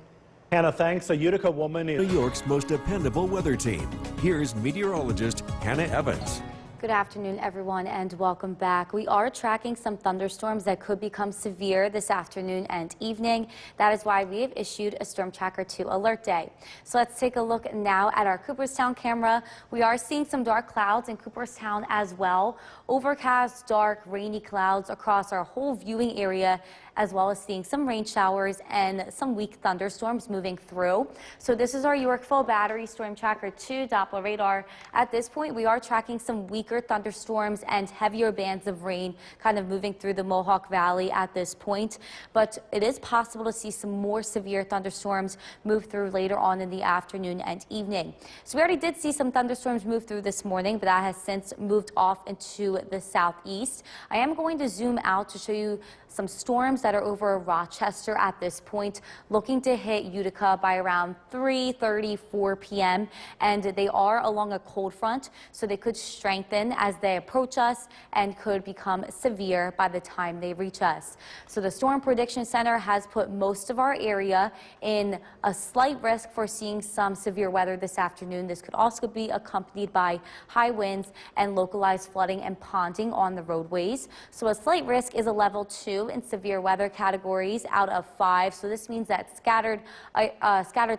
Hannah, thanks. A Utica woman New York's most dependable weather team. Here's meteorologist Hannah Evans. Good afternoon, everyone, and welcome back. We are tracking some thunderstorms that could become severe this afternoon and evening. That is why we have issued a Storm Tracker 2 alert day. So let's take a look now at our Cooperstown camera. We are seeing some dark clouds in Cooperstown as well. Overcast, dark, rainy clouds across our whole viewing area, as well as seeing some rain showers and some weak thunderstorms moving through. So this is our Yorkville Battery Storm Tracker 2 Doppler radar. At this point, we are tracking some weaker thunderstorms and heavier bands of rain kind of moving through the Mohawk Valley at this point. But it is possible to see some more severe thunderstorms move through later on in the afternoon and evening. So we already did see some thunderstorms move through this morning, but that has since moved off into the southeast. I am going to zoom out to show you some storms that are over Rochester at this point, looking to hit Utica by around 3:30, 4 p.m. And they are along a cold front, so they could strengthen as they approach us and could become severe by the time they reach us. So the Storm Prediction Center has put most of our area in a slight risk for seeing some severe weather this afternoon. This could also be accompanied by high winds and localized flooding and ponding on the roadways. So a slight risk is a level 2. 2 in severe weather categories out of 5. So this means that scattered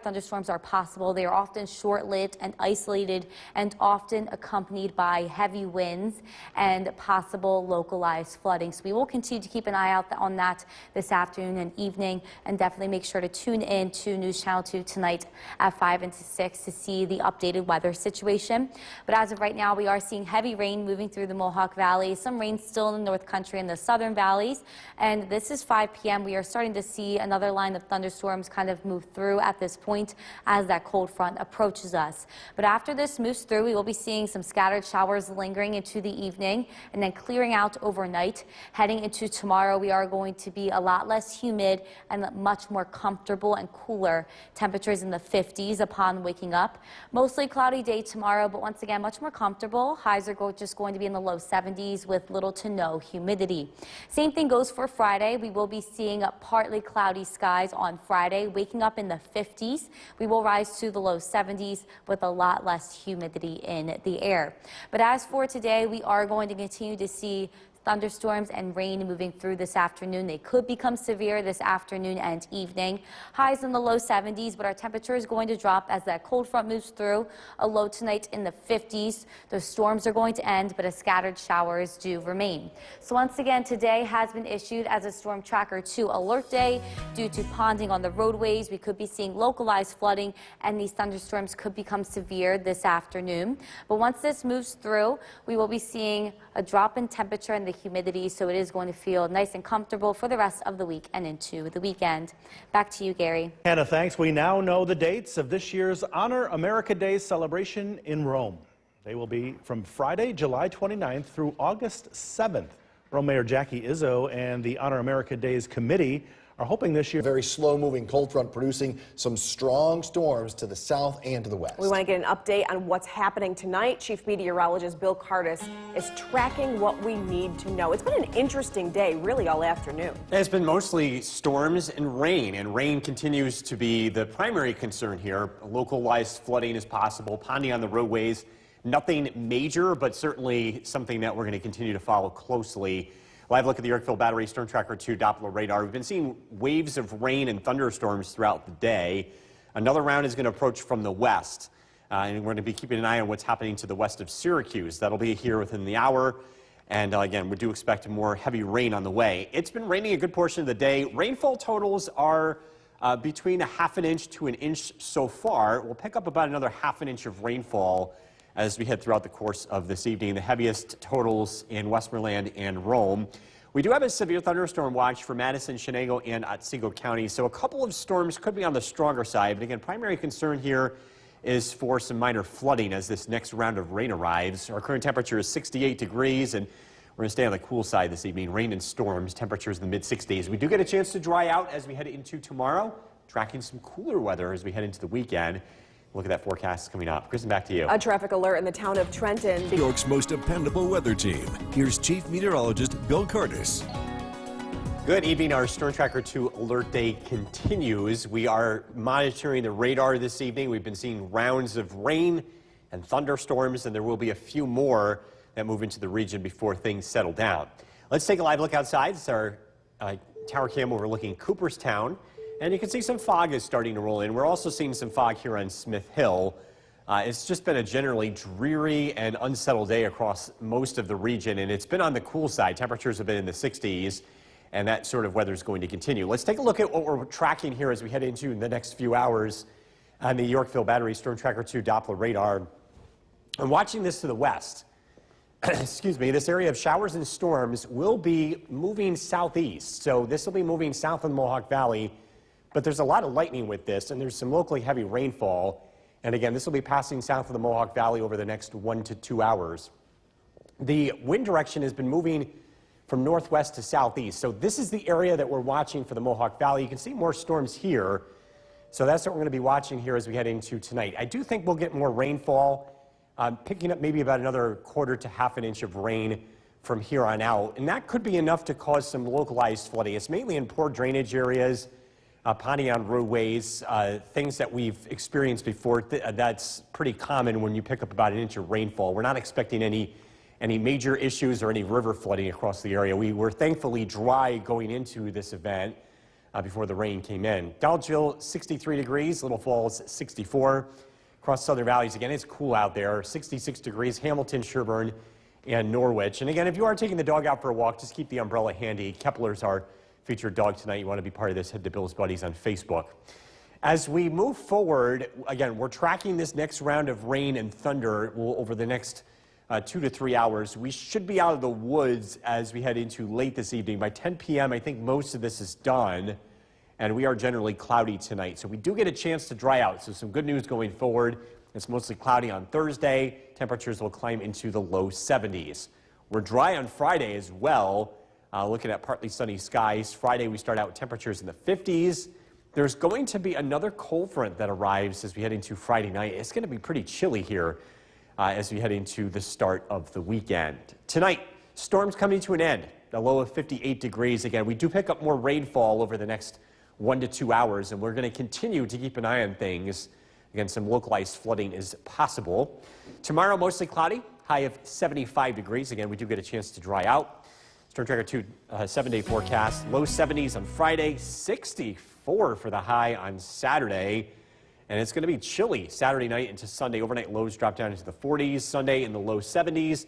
thunderstorms are possible. They are often short-lived and isolated and often accompanied by heavy winds and possible localized flooding. So we will continue to keep an eye out on that this afternoon and evening, and definitely make sure to tune in to News Channel 2 tonight at 5 and 6 to see the updated weather situation. But as of right now, we are seeing heavy rain moving through the Mohawk Valley. Some rain still in the North Country and the southern valleys. And this is 5 p.m. We are starting to see another line of thunderstorms kind of move through at this point as that cold front approaches us. But after this moves through, we will be seeing some scattered showers lingering into the evening and then clearing out overnight. Heading into tomorrow, we are going to be a lot less humid and much more comfortable and cooler. Temperatures in the 50s upon waking up. Mostly cloudy day tomorrow, but once again, much more comfortable. Highs are just going to be in the low 70s with little to no humidity. Same thing goes for Friday. We will be seeing partly cloudy skies on Friday, waking up in the 50s. We will rise to the low 70s with a lot less humidity in the air. But as for today, we are going to continue to see thunderstorms and rain moving through this afternoon. They could become severe this afternoon and evening. Highs in the low 70s, but our temperature is going to drop as that cold front moves through. A low tonight in the 50s. The storms are going to end, but scattered showers do remain. So once again, today has been issued as a Storm Tracker 2 alert day due to ponding on the roadways. We could be seeing localized flooding, and these thunderstorms could become severe this afternoon. But once this moves through, we will be seeing a drop in temperature and the humidity, so it is going to feel nice and comfortable for the rest of the week and into the weekend. Back to you, Gary. Hannah, thanks. We now know the dates of this year's Honor America Day celebration in Rome. They will be from Friday, July 29th through August 7th. Rome Mayor Jackie Izzo and the Honor America Days committee are hoping this year. Very slow-moving cold front producing some strong storms to the south and to the west. We want to get an update on what's happening tonight. Chief Meteorologist Bill Curtis is tracking what we need to know. It's been an interesting day, really, all afternoon. It's been mostly storms and rain continues to be the primary concern here. Localized flooding is possible, ponding on the roadways. Nothing major, but certainly something that we're going to continue to follow closely. Live look at the Yorkville Battery Storm Tracker 2 Doppler radar. We've been seeing waves of rain and thunderstorms throughout the day. Another round is going to approach from the west, and we're going to be keeping an eye on what's happening to the west of Syracuse. That'll be here within the hour. And again, we do expect more heavy rain on the way. It's been raining a good portion of the day. Rainfall totals are between a ½ an inch to an inch so far. We'll pick up about another ½ an inch of rainfall as we head throughout the course of this evening. The heaviest totals in Westmoreland and Rome. We do have a severe thunderstorm watch for Madison, Chenango, and Otsego counties. So a couple of storms could be on the stronger side. But again, primary concern here is for some minor flooding as this next round of rain arrives. Our current temperature is 68 degrees, and we're going to stay on the cool side this evening. Rain and storms, temperatures in the mid-60s. We do get a chance to dry out as we head into tomorrow, tracking some cooler weather as we head into the weekend. Look at that forecast coming up. Kristen, back to you. A traffic alert in the town of Trenton. New York's most dependable weather team. Here's Chief Meteorologist Bill Curtis. Good evening. Our Storm Tracker 2 alert day continues. We are monitoring the radar this evening. We've been seeing rounds of rain and thunderstorms, and there will be a few more that move into the region before things settle down. Let's take a live look outside. It's our tower cam overlooking Cooperstown. And you can see some fog is starting to roll in. We're also seeing some fog here on Smith Hill. It's just been a generally dreary and unsettled day across most of the region, and it's been on the cool side. Temperatures have been in the 60s, and that sort of weather is going to continue. Let's take a look at what we're tracking here as we head into the next few hours on the Yorkville Battery Storm Tracker 2 Doppler radar. I'm watching this to the west. Excuse me, this area of showers and storms will be moving southeast. So this will be moving south of the Mohawk Valley. But there's a lot of lightning with this, and there's some locally heavy rainfall. And again, this will be passing south of the Mohawk Valley over the next 1 to 2 hours. The wind direction has been moving from northwest to southeast. So this is the area that we're watching for the Mohawk Valley. You can see more storms here. So that's what we're going to be watching here as we head into tonight. I do think we'll get more rainfall, picking up maybe about another =1/4 to ½ an inch of rain from here on out. And that could be enough to cause some localized flooding. It's mainly in poor drainage areas, ponding on roadways, things that we've experienced before. That's pretty common when you pick up about an inch of rainfall. We're not expecting any any major issues or any river flooding across the area. We were thankfully dry going into this event before the rain came in. Dolgeville, 63 degrees, Little Falls, 64. Across Southern Valleys, again, it's cool out there, 66 degrees, Hamilton, Sherburne, and Norwich. And again, if you are taking the dog out for a walk, just keep the umbrella handy. Kepler's our featured dog tonight. You want to be part of this, head to Bill's Buddies on Facebook. As we move forward, again, we're tracking this next round of rain and thunder over the next 2 to 3 hours. We should be out of the woods as we head into late this evening. By 10 p.m., I think most of this is done, and we are generally cloudy tonight. So we do get a chance to dry out. So some good news going forward. It's mostly cloudy on Thursday. Temperatures will climb into the low 70s. We're dry on Friday as well. Looking at partly sunny skies. Friday, we start out with temperatures in the 50s. There's going to be another cold front that arrives as we head into Friday night. It's going to be pretty chilly here as we head into the start of the weekend. Tonight, storms coming to an end. A low of 58 degrees. Again, we do pick up more rainfall over the next 1 to 2 hours, and we're going to continue to keep an eye on things. Again, some localized flooding is possible. Tomorrow, mostly cloudy, high of 75 degrees. Again, we do get a chance to dry out. Storm Tracker 2 7-day forecast. Low 70s on Friday, 64 for the high on Saturday. And it's going to be chilly Saturday night into Sunday. Overnight lows drop down into the 40s. Sunday in the low 70s.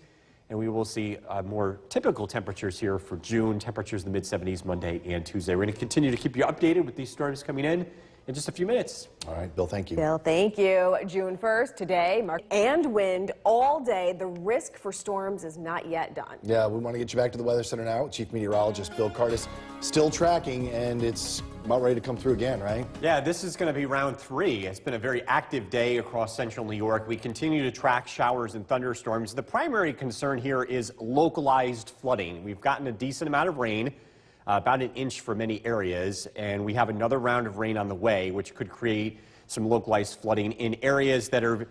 And we will see more typical temperatures here for June. Temperatures in the mid-70s Monday and Tuesday. We're going to continue to keep you updated with these storms coming in just a few minutes. All right, Bill, thank you. Bill, thank you. June 1st, today, and wind all day. The risk for storms is not yet done. Yeah, we want to get you back to the Weather Center now. Chief Meteorologist Bill Curtis still tracking, and it's about ready to come through again, right? Yeah, this is going to be round 3. It's been a very active day across central New York. We continue to track showers and thunderstorms. The primary concern here is localized flooding. We've gotten a decent amount of rain, about an inch for many areas, and we have another round of rain on the way, which could create some localized flooding in areas that are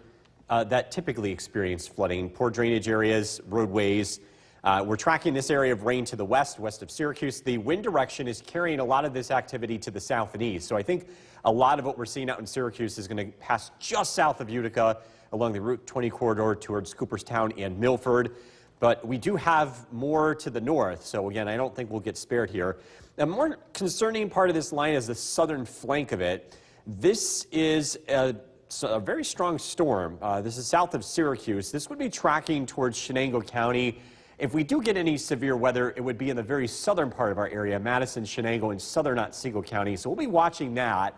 that typically experience flooding, poor drainage areas, roadways. We're tracking this area of rain to the west of Syracuse. The wind direction is carrying a lot of this activity to the south and east. So I think a lot of what we're seeing out in Syracuse is going to pass just south of Utica along the Route 20 corridor towards Cooperstown and Milford. But we do have more to the north. So again, I don't think we'll get spared here. The more concerning part of this line is the southern flank of it. This is a very strong storm. This is south of Syracuse. This would be tracking towards Shenango County. If we do get any severe weather, it would be in the very southern part of our area, Madison, Shenango, and southern Otsego County. So we'll be watching that.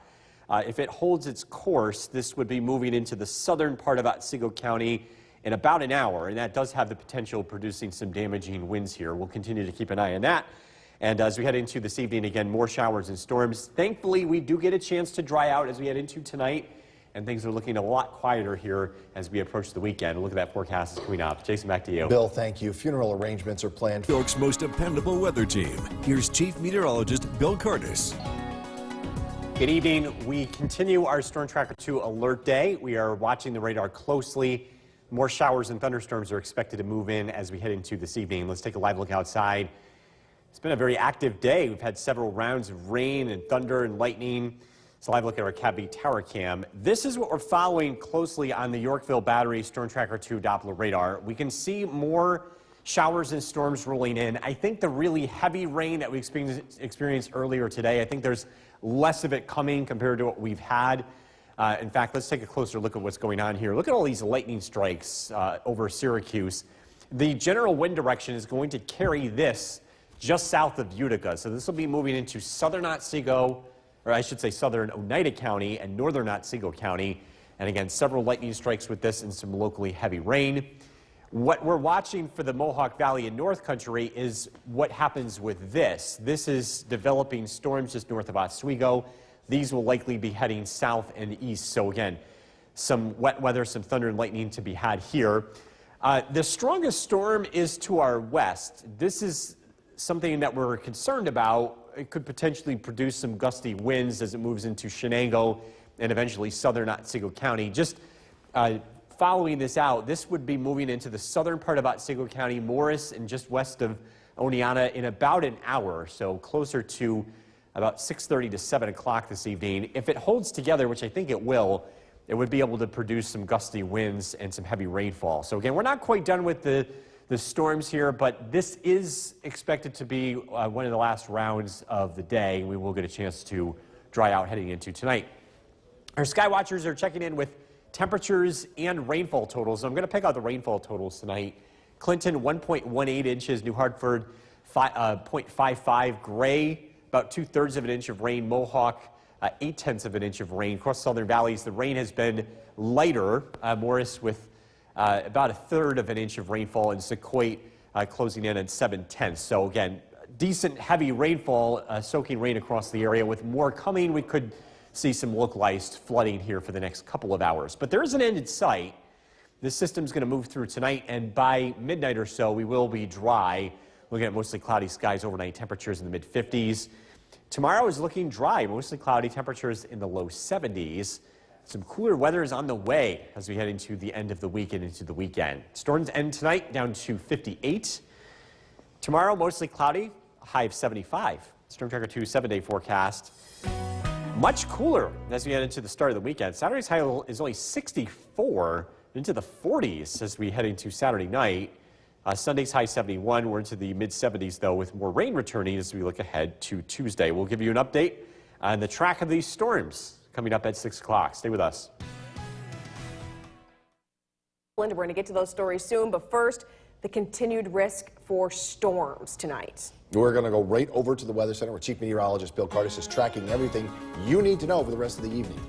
If it holds its course, this would be moving into the southern part of Otsego County in about an hour, and that does have the potential of producing some damaging winds here. We'll continue to keep an eye on that. And as we head into this evening, again, more showers and storms. Thankfully, we do get a chance to dry out as we head into tonight, and things are looking a lot quieter here as we approach the weekend. Look at that forecast is coming up. Jason, back to you. Bill, thank you. Funeral arrangements are planned. New York's most dependable weather team. Here's Chief Meteorologist Bill Curtis. Good evening. We continue our Storm Tracker 2 alert day. We are watching the radar closely. More showers and thunderstorms are expected to move in as we head into this evening. Let's take a live look outside. It's been a very active day. We've had several rounds of rain and thunder and lightning. It's a live look at our CAB Tower Cam. This is what we're following closely on the Yorkville Battery Storm Tracker 2 Doppler radar. We can see more showers and storms rolling in. I think the really heavy rain that we experienced earlier today, I think there's less of it coming compared to what we've had. In fact, let's take a closer look at what's going on here. Look at all these lightning strikes over Syracuse. The general wind direction is going to carry this just south of Utica. So this will be moving into southern Otsego, or I should say southern Oneida County and northern Otsego County. And again, several lightning strikes with this and some locally heavy rain. What we're watching for the Mohawk Valley and North Country is what happens with this. This is developing storms just north of Oswego. These will likely be heading south and east. So again, some wet weather, some thunder and lightning to be had here. The strongest storm is to our west. This is something that we're concerned about. It could potentially produce some gusty winds as it moves into Shenango and eventually southern Otsego County. Just following this out, this would be moving into the southern part of Otsego County, Morris, and just west of Oneonta in about an hour, so closer to about 6:30 to 7 o'clock this evening. If it holds together, which I think it will, it would be able to produce some gusty winds and some heavy rainfall. So again, we're not quite done with the the storms here, but this is expected to be one of the last rounds of the day. We will get a chance to dry out heading into tonight. Our sky watchers are checking in with temperatures and rainfall totals. I'm going to pick out the rainfall totals tonight. Clinton, 1.18 inches. New Hartford, 0.55. Gray, about 2/3 of an inch of rain. Mohawk, 0.8 of an inch of rain. Across southern valleys, the rain has been lighter. Morris with about 1/3 of an inch of rainfall, and Sequoia closing in at 7/10. So again, decent heavy rainfall, soaking rain across the area. With more coming, we could see some localized flooding here for the next couple of hours. But there is an end in sight. This system's going to move through tonight, and by midnight or so, we will be dry. Looking at mostly cloudy skies, overnight temperatures in the mid-50s. Tomorrow is looking dry, mostly cloudy, temperatures in the low 70s. Some cooler weather is on the way as we head into the end of the week and into the weekend. Storms end tonight down to 58. Tomorrow, mostly cloudy, a high of 75. Storm Tracker 2 7-day forecast. Much cooler as we head into the start of the weekend. Saturday's high is only 64, into the 40s as we head into Saturday night. Sunday's high 71. We're into the mid-70s, though, with more rain returning as we look ahead to Tuesday. We'll give you an update on the track of these storms coming up at 6 o'clock. Stay with us. Linda, we're going to get to those stories soon, but first, the continued risk for storms tonight. We're going to go right over to the Weather Center where Chief Meteorologist Bill Curtis is tracking everything you need to know for the rest of the evening.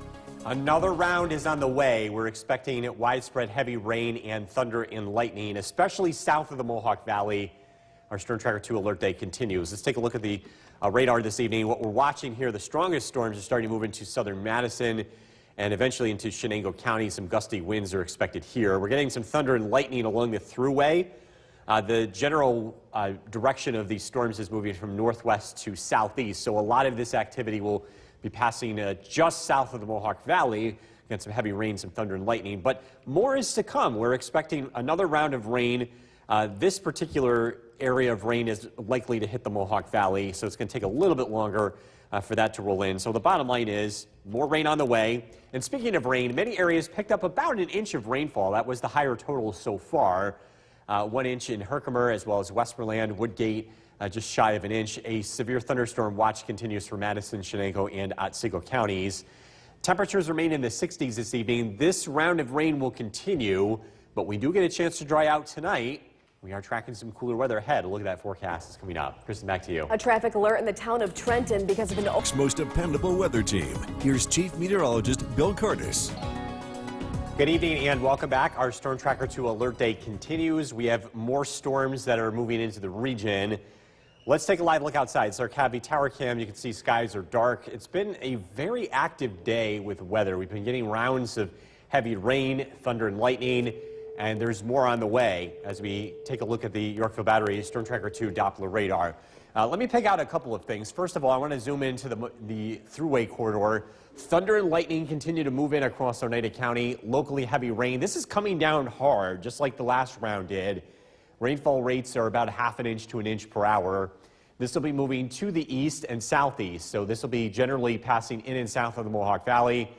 Another round is on the way. We're expecting widespread heavy rain and thunder and lightning, especially south of the Mohawk Valley. Our Storm Tracker 2 alert day continues. Let's take a look at the radar this evening. What we're watching here, the strongest storms are starting to move into southern Madison and eventually into Shenango County. Some gusty winds are expected here. We're getting some thunder and lightning along the thruway. The general direction of these storms is moving from northwest to southeast, so a lot of this activity will be passing just south of the Mohawk Valley. Again, some heavy rain, some thunder and lightning, but more is to come. We're expecting another round of rain. This particular area of rain is likely to hit the Mohawk Valley, so it's going to take a little bit longer for that to roll in. So the bottom line is more rain on the way. And speaking of rain, many areas picked up about an inch of rainfall. That was the higher total so far. 1 inch in Herkimer as well as Westmoreland, Woodgate, just shy of an inch. A severe thunderstorm watch continues for Madison, Shenango, and Otsego counties. Temperatures remain in the 60s this evening. This round of rain will continue, but we do get a chance to dry out tonight. We are tracking some cooler weather ahead. A look at that forecast is coming up. Kristen, back to you. A traffic alert in the town of Trenton because of an Most dependable weather team. Here's Chief Meteorologist Bill Curtis. Good evening and welcome back. Our Storm Tracker 2 alert day continues. We have more storms that are moving into the region. Let's take a live look outside. It's our Cabby Tower Cam. You can see skies are dark. It's been a very active day with weather. We've been getting rounds of heavy rain, thunder and lightning, and there's more on the way as we take a look at the Yorkville Battery Storm Tracker 2 Doppler radar. Let me pick out a couple of things. First of all, I want to zoom into the thruway corridor. Thunder and lightning continue to move in across Oneida County. Locally heavy rain. This is coming down hard, just like the last round did. Rainfall rates are about 1/2 inch to 1 inch per hour. This will be moving to the east and southeast, so this will be generally passing in and south of the Mohawk Valley.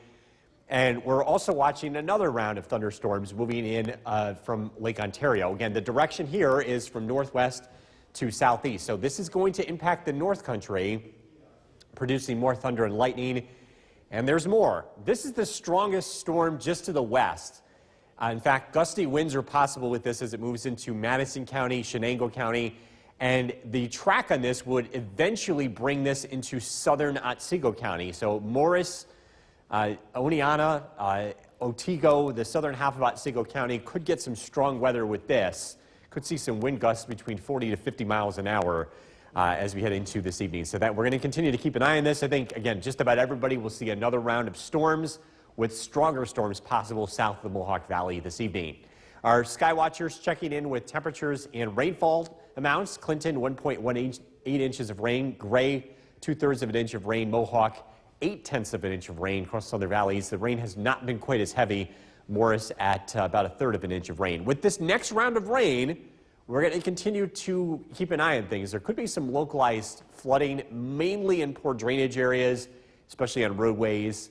And we're also watching another round of thunderstorms moving in from Lake Ontario. Again, the direction here is from northwest to southeast, so this is going to impact the North Country, producing more thunder and lightning. And there's more. This is the strongest storm just to the west. In fact, gusty winds are possible with this as it moves into Madison County, Shenango County, and the track on this would eventually bring this into southern Otsego County. So Morris, Oneida, Otsego, the southern half of Otsego County could get some strong weather with this. Could see some wind gusts between 40 to 50 miles an hour as we head into this evening. So that we're going to continue to keep an eye on this. I think, again, just about everybody will see another round of storms with stronger storms possible south of the Mohawk Valley this evening. Our sky watchers checking in with temperatures and rainfall amounts. Clinton, 1.18 inches of rain. Gray, 2/3 of an inch of rain. Mohawk, 0.8 of an inch of rain across southern valleys. The rain has not been quite as heavy. Morris at about 1/3 of an inch of rain. With this next round of rain, we're going to continue to keep an eye on things. There could be some localized flooding, mainly in poor drainage areas, especially on roadways.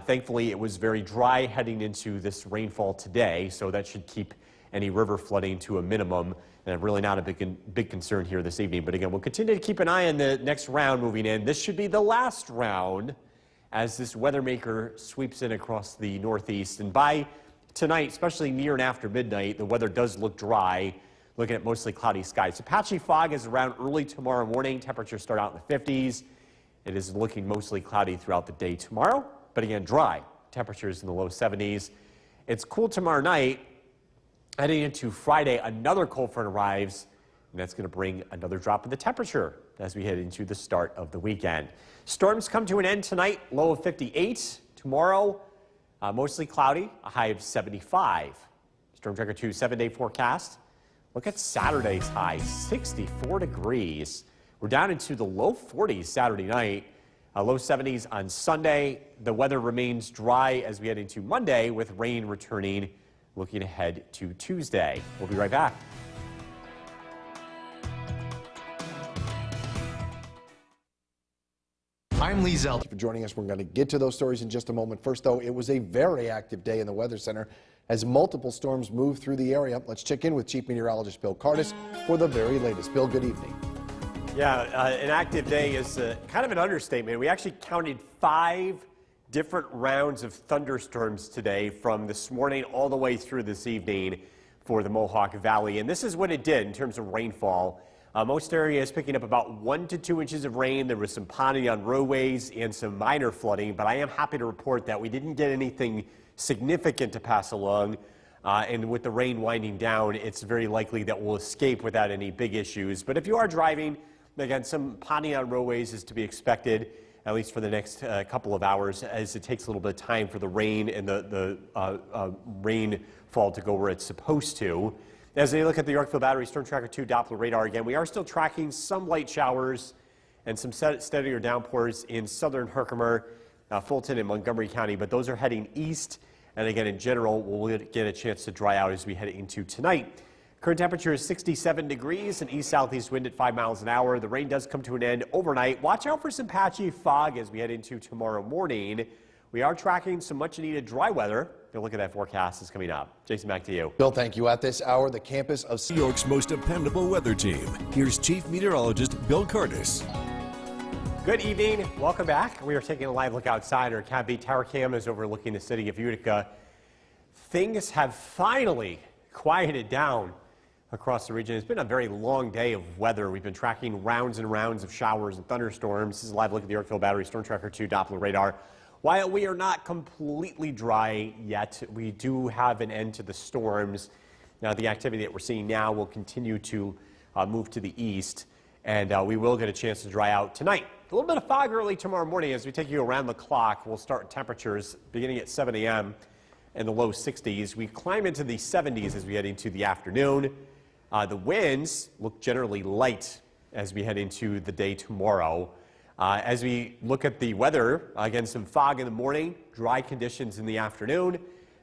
Thankfully, it was very dry heading into this rainfall today, so that should keep any river flooding to a minimum, and really not a big concern here this evening. But again, we'll continue to keep an eye on the next round moving in. This should be the last round as this weather maker sweeps in across the northeast. And by tonight, especially near and after midnight, the weather does look dry, looking at mostly cloudy skies. So patchy fog is around early tomorrow morning. Temperatures start out in the 50s. It is looking mostly cloudy throughout the day tomorrow, but again, dry. Temperatures in the low 70s. It's cool tomorrow night. Heading into Friday, another cold front arrives, and that's going to bring another drop in the temperature as we head into the start of the weekend. Storms come to an end tonight, low of 58. Tomorrow, mostly cloudy, a high of 75. Storm Tracker 2 7-day forecast. Look at Saturday's high, 64 degrees. We're down into the low 40s Saturday night, low 70s on Sunday. The weather remains dry as we head into Monday with rain returning, looking ahead to Tuesday. We'll be right back. I'm Lee Zell. Thank you for joining us. We're going to get to those stories in just a moment. First, though, it was a very active day in the Weather Center as multiple storms moved through the area. Let's check in with Chief Meteorologist Bill Cardis for the very latest. Bill, good evening. Yeah, an active day is kind of an understatement. We actually counted 5 different rounds of thunderstorms today from this morning all the way through this evening for the Mohawk Valley. And this is what it did in terms of rainfall. Most areas picking up about 1 to 2 inches of rain. There was some ponding on roadways and some minor flooding, but I am happy to report that we didn't get anything significant to pass along. And with the rain winding down, it's very likely that we'll escape without any big issues. But if you are driving, again, some ponding on roadways is to be expected, at least for the next couple of hours, as it takes a little bit of time for the rain and the rainfall to go where it's supposed to. As they look at the Yorkville Battery Storm Tracker 2 Doppler radar again, we are still tracking some light showers and some steadier downpours in southern Herkimer, Fulton, and Montgomery County, but those are heading east. And again, in general, we'll get a chance to dry out as we head into tonight. Current temperature is 67 degrees, an east-southeast wind at 5 miles an hour. The rain does come to an end overnight. Watch out for some patchy fog as we head into tomorrow morning. We are tracking some much-needed dry weather. A look at that forecast is coming up. Jason, back to you. Bill, thank you. At this hour, the campus of New York's most dependable weather team. Here's Chief Meteorologist Bill Cardis. Good evening. Welcome back. We are taking a live look outside. Our CAV tower cam is overlooking the city of Utica. Things have finally quieted down across the region. It's been a very long day of weather. We've been tracking rounds and rounds of showers and thunderstorms. This is a live look at the Yorkville Battery Storm Tracker 2 Doppler radar. While we are not completely dry yet, we do have an end to the storms. Now, the activity that we're seeing now will continue to move to the east, and we will get a chance to dry out tonight. A little bit of fog early tomorrow morning as we take you around the clock. We'll start temperatures beginning at 7 a.m. in the low 60s. We climb into the 70s as we head into the afternoon. The winds look generally light as we head into the day tomorrow. As we look at the weather, again, some fog in the morning, dry conditions in the afternoon,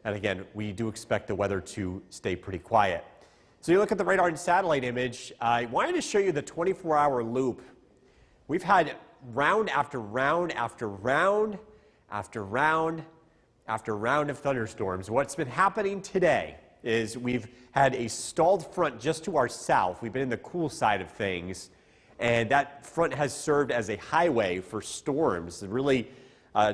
and again, we do expect the weather to stay pretty quiet. So you look at the radar and satellite image. I wanted to show you the 24-hour loop. We've had round after round after round after round after round of thunderstorms. What's been happening today is we've had a stalled front just to our south. We've been in the cool side of things. And that front has served as a highway for storms. Really,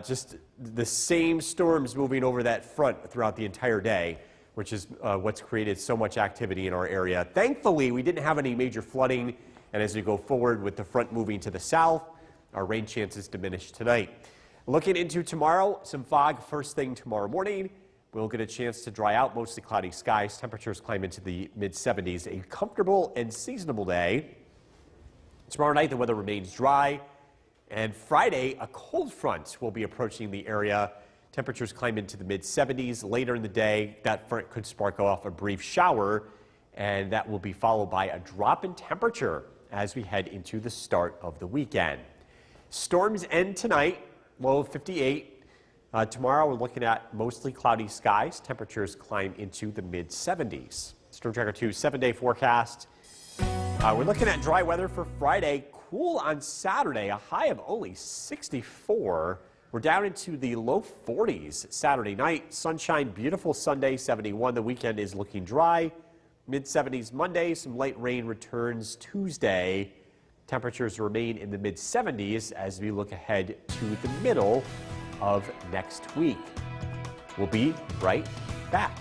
just the same storms moving over that front throughout the entire day, which is what's created so much activity in our area. Thankfully, we didn't have any major flooding. And as we go forward with the front moving to the south, our rain chances diminish tonight. Looking into tomorrow, some fog first thing tomorrow morning. We'll get a chance to dry out, mostly cloudy skies. Temperatures climb into the mid-70s. A comfortable and seasonable day. Tomorrow night, the weather remains dry, and Friday, a cold front will be approaching the area. Temperatures climb into the mid-70s. Later in the day, that front could spark off a brief shower, and that will be followed by a drop in temperature as we head into the start of the weekend. Storms end tonight, low of 58. Tomorrow, we're looking at mostly cloudy skies. Temperatures climb into the mid-70s. Storm Tracker 2 7-day forecast. We're looking at dry weather for Friday, cool on Saturday, a high of only 64. We're down into the low 40s Saturday night. Sunshine, beautiful Sunday, 71. The weekend is looking dry, mid-70s Monday. Some light rain returns Tuesday. Temperatures remain in the mid-70s as we look ahead to the middle of next week. We'll be right back.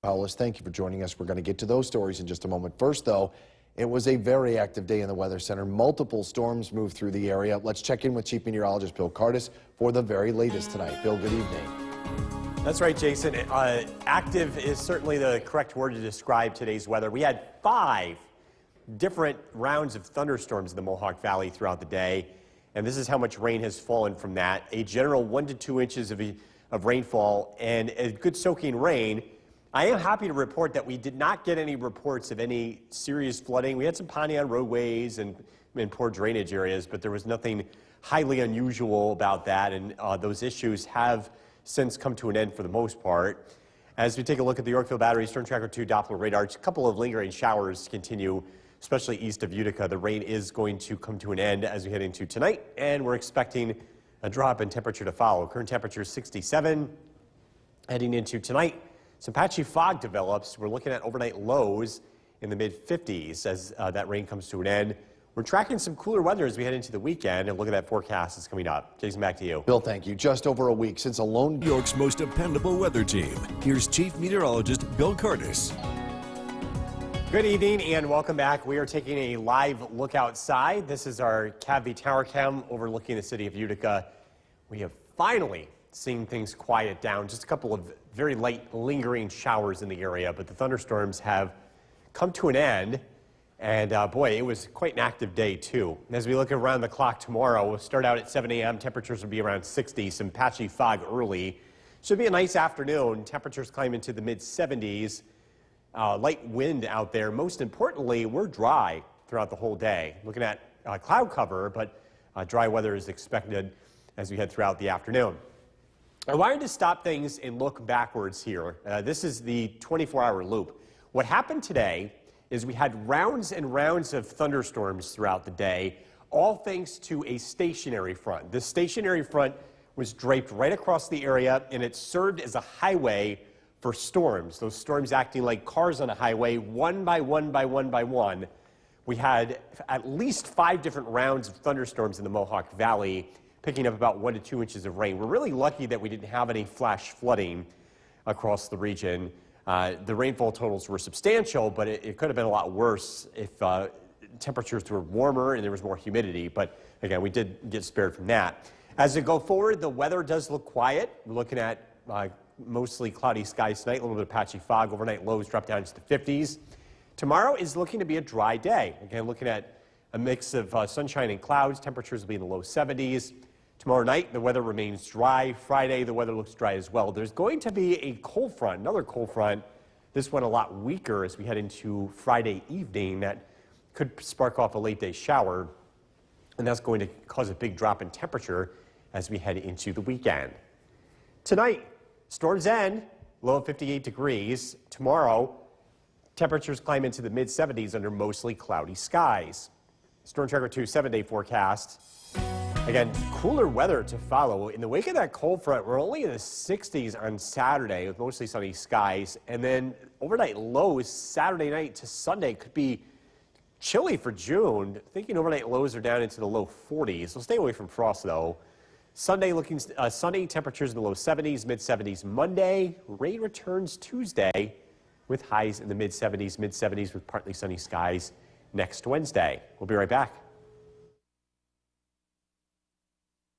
Paulus, thank you for joining us. We're going to get to those stories in just a moment. First, though, it was a very active day in the Weather Center. Multiple storms moved through the area. Let's check in with Chief Meteorologist Bill Cardis for the very latest tonight. Bill, good evening. That's right, Jason. Active is certainly the correct word to describe today's weather. We had 5 different rounds of thunderstorms in the Mohawk Valley throughout the day, and this is how much rain has fallen from that. A general 1 to 2 inches of rainfall and a good soaking rain. I am happy to report that we did not get any reports of any serious flooding. We had some ponding on roadways and poor drainage areas, but there was nothing highly unusual about that, and those issues have since come to an end for the most part. As we take a look at the Yorkville Battery Storm Tracker 2 Doppler radar, a couple of lingering showers continue, especially east of Utica. The rain is going to come to an end as we head into tonight, and we're expecting a drop in temperature to follow. Current temperature is 67. Heading into tonight, some patchy fog develops. We're looking at overnight lows in the mid-50s as that rain comes to an end. We're tracking some cooler weather as we head into the weekend, and look at that forecast that's coming up. Jason, back to you. Bill, thank you. Just over a week since a lone... New York's most dependable weather team. Here's Chief Meteorologist Bill Cardis. Good evening and welcome back. We are taking a live look outside. This is our CAVV Tower Cam overlooking the city of Utica. We have finally seen things quiet down. Just a couple of very light lingering showers in the area, but the thunderstorms have come to an end. And boy, it was quite an active day too. And as we look around the clock tomorrow, we'll start out at 7 a.m. Temperatures will be around 60, some patchy fog early. Should be a nice afternoon. Temperatures climb into the mid-70s. Light wind out there. Most importantly, we're dry throughout the whole day. Looking at cloud cover, but dry weather is expected as we head throughout the afternoon. I wanted to stop things and look backwards here. This is the 24-hour loop. What happened today is we had rounds and rounds of thunderstorms throughout the day, all thanks to a stationary front. This stationary front was draped right across the area, and it served as a highway for storms. Those storms acting like cars on a highway, one by one by one by one. We had at least 5 different rounds of thunderstorms in the Mohawk Valley, picking up about 1 to 2 inches of rain. We're really lucky that we didn't have any flash flooding across the region. The rainfall totals were substantial, but it could have been a lot worse if temperatures were warmer and there was more humidity. But again, we did get spared from that. As we go forward, the weather does look quiet. We're looking at mostly cloudy skies tonight, a little bit of patchy fog. Overnight lows drop down to the 50s. Tomorrow is looking to be a dry day. Again, looking at a mix of sunshine and clouds. Temperatures will be in the low 70s. Tomorrow night, the weather remains dry. Friday, the weather looks dry as well. There's going to be a cold front, another cold front. This one a lot weaker as we head into Friday evening. That could spark off a late day shower, and that's going to cause a big drop in temperature as we head into the weekend. Tonight, storms end, low of 58 degrees. Tomorrow, temperatures climb into the mid-70s under mostly cloudy skies. Storm Tracker 2 7-day forecast. Again, cooler weather to follow. In the wake of that cold front, we're only in the 60s on Saturday with mostly sunny skies. And then overnight lows Saturday night to Sunday could be chilly for June. Thinking overnight lows are down into the low 40s. So stay away from frost though. Sunday looking sunny, temperatures in the low 70s, mid-70s Monday. Rain returns Tuesday with highs in the mid-70s with partly sunny skies next Wednesday. We'll be right back.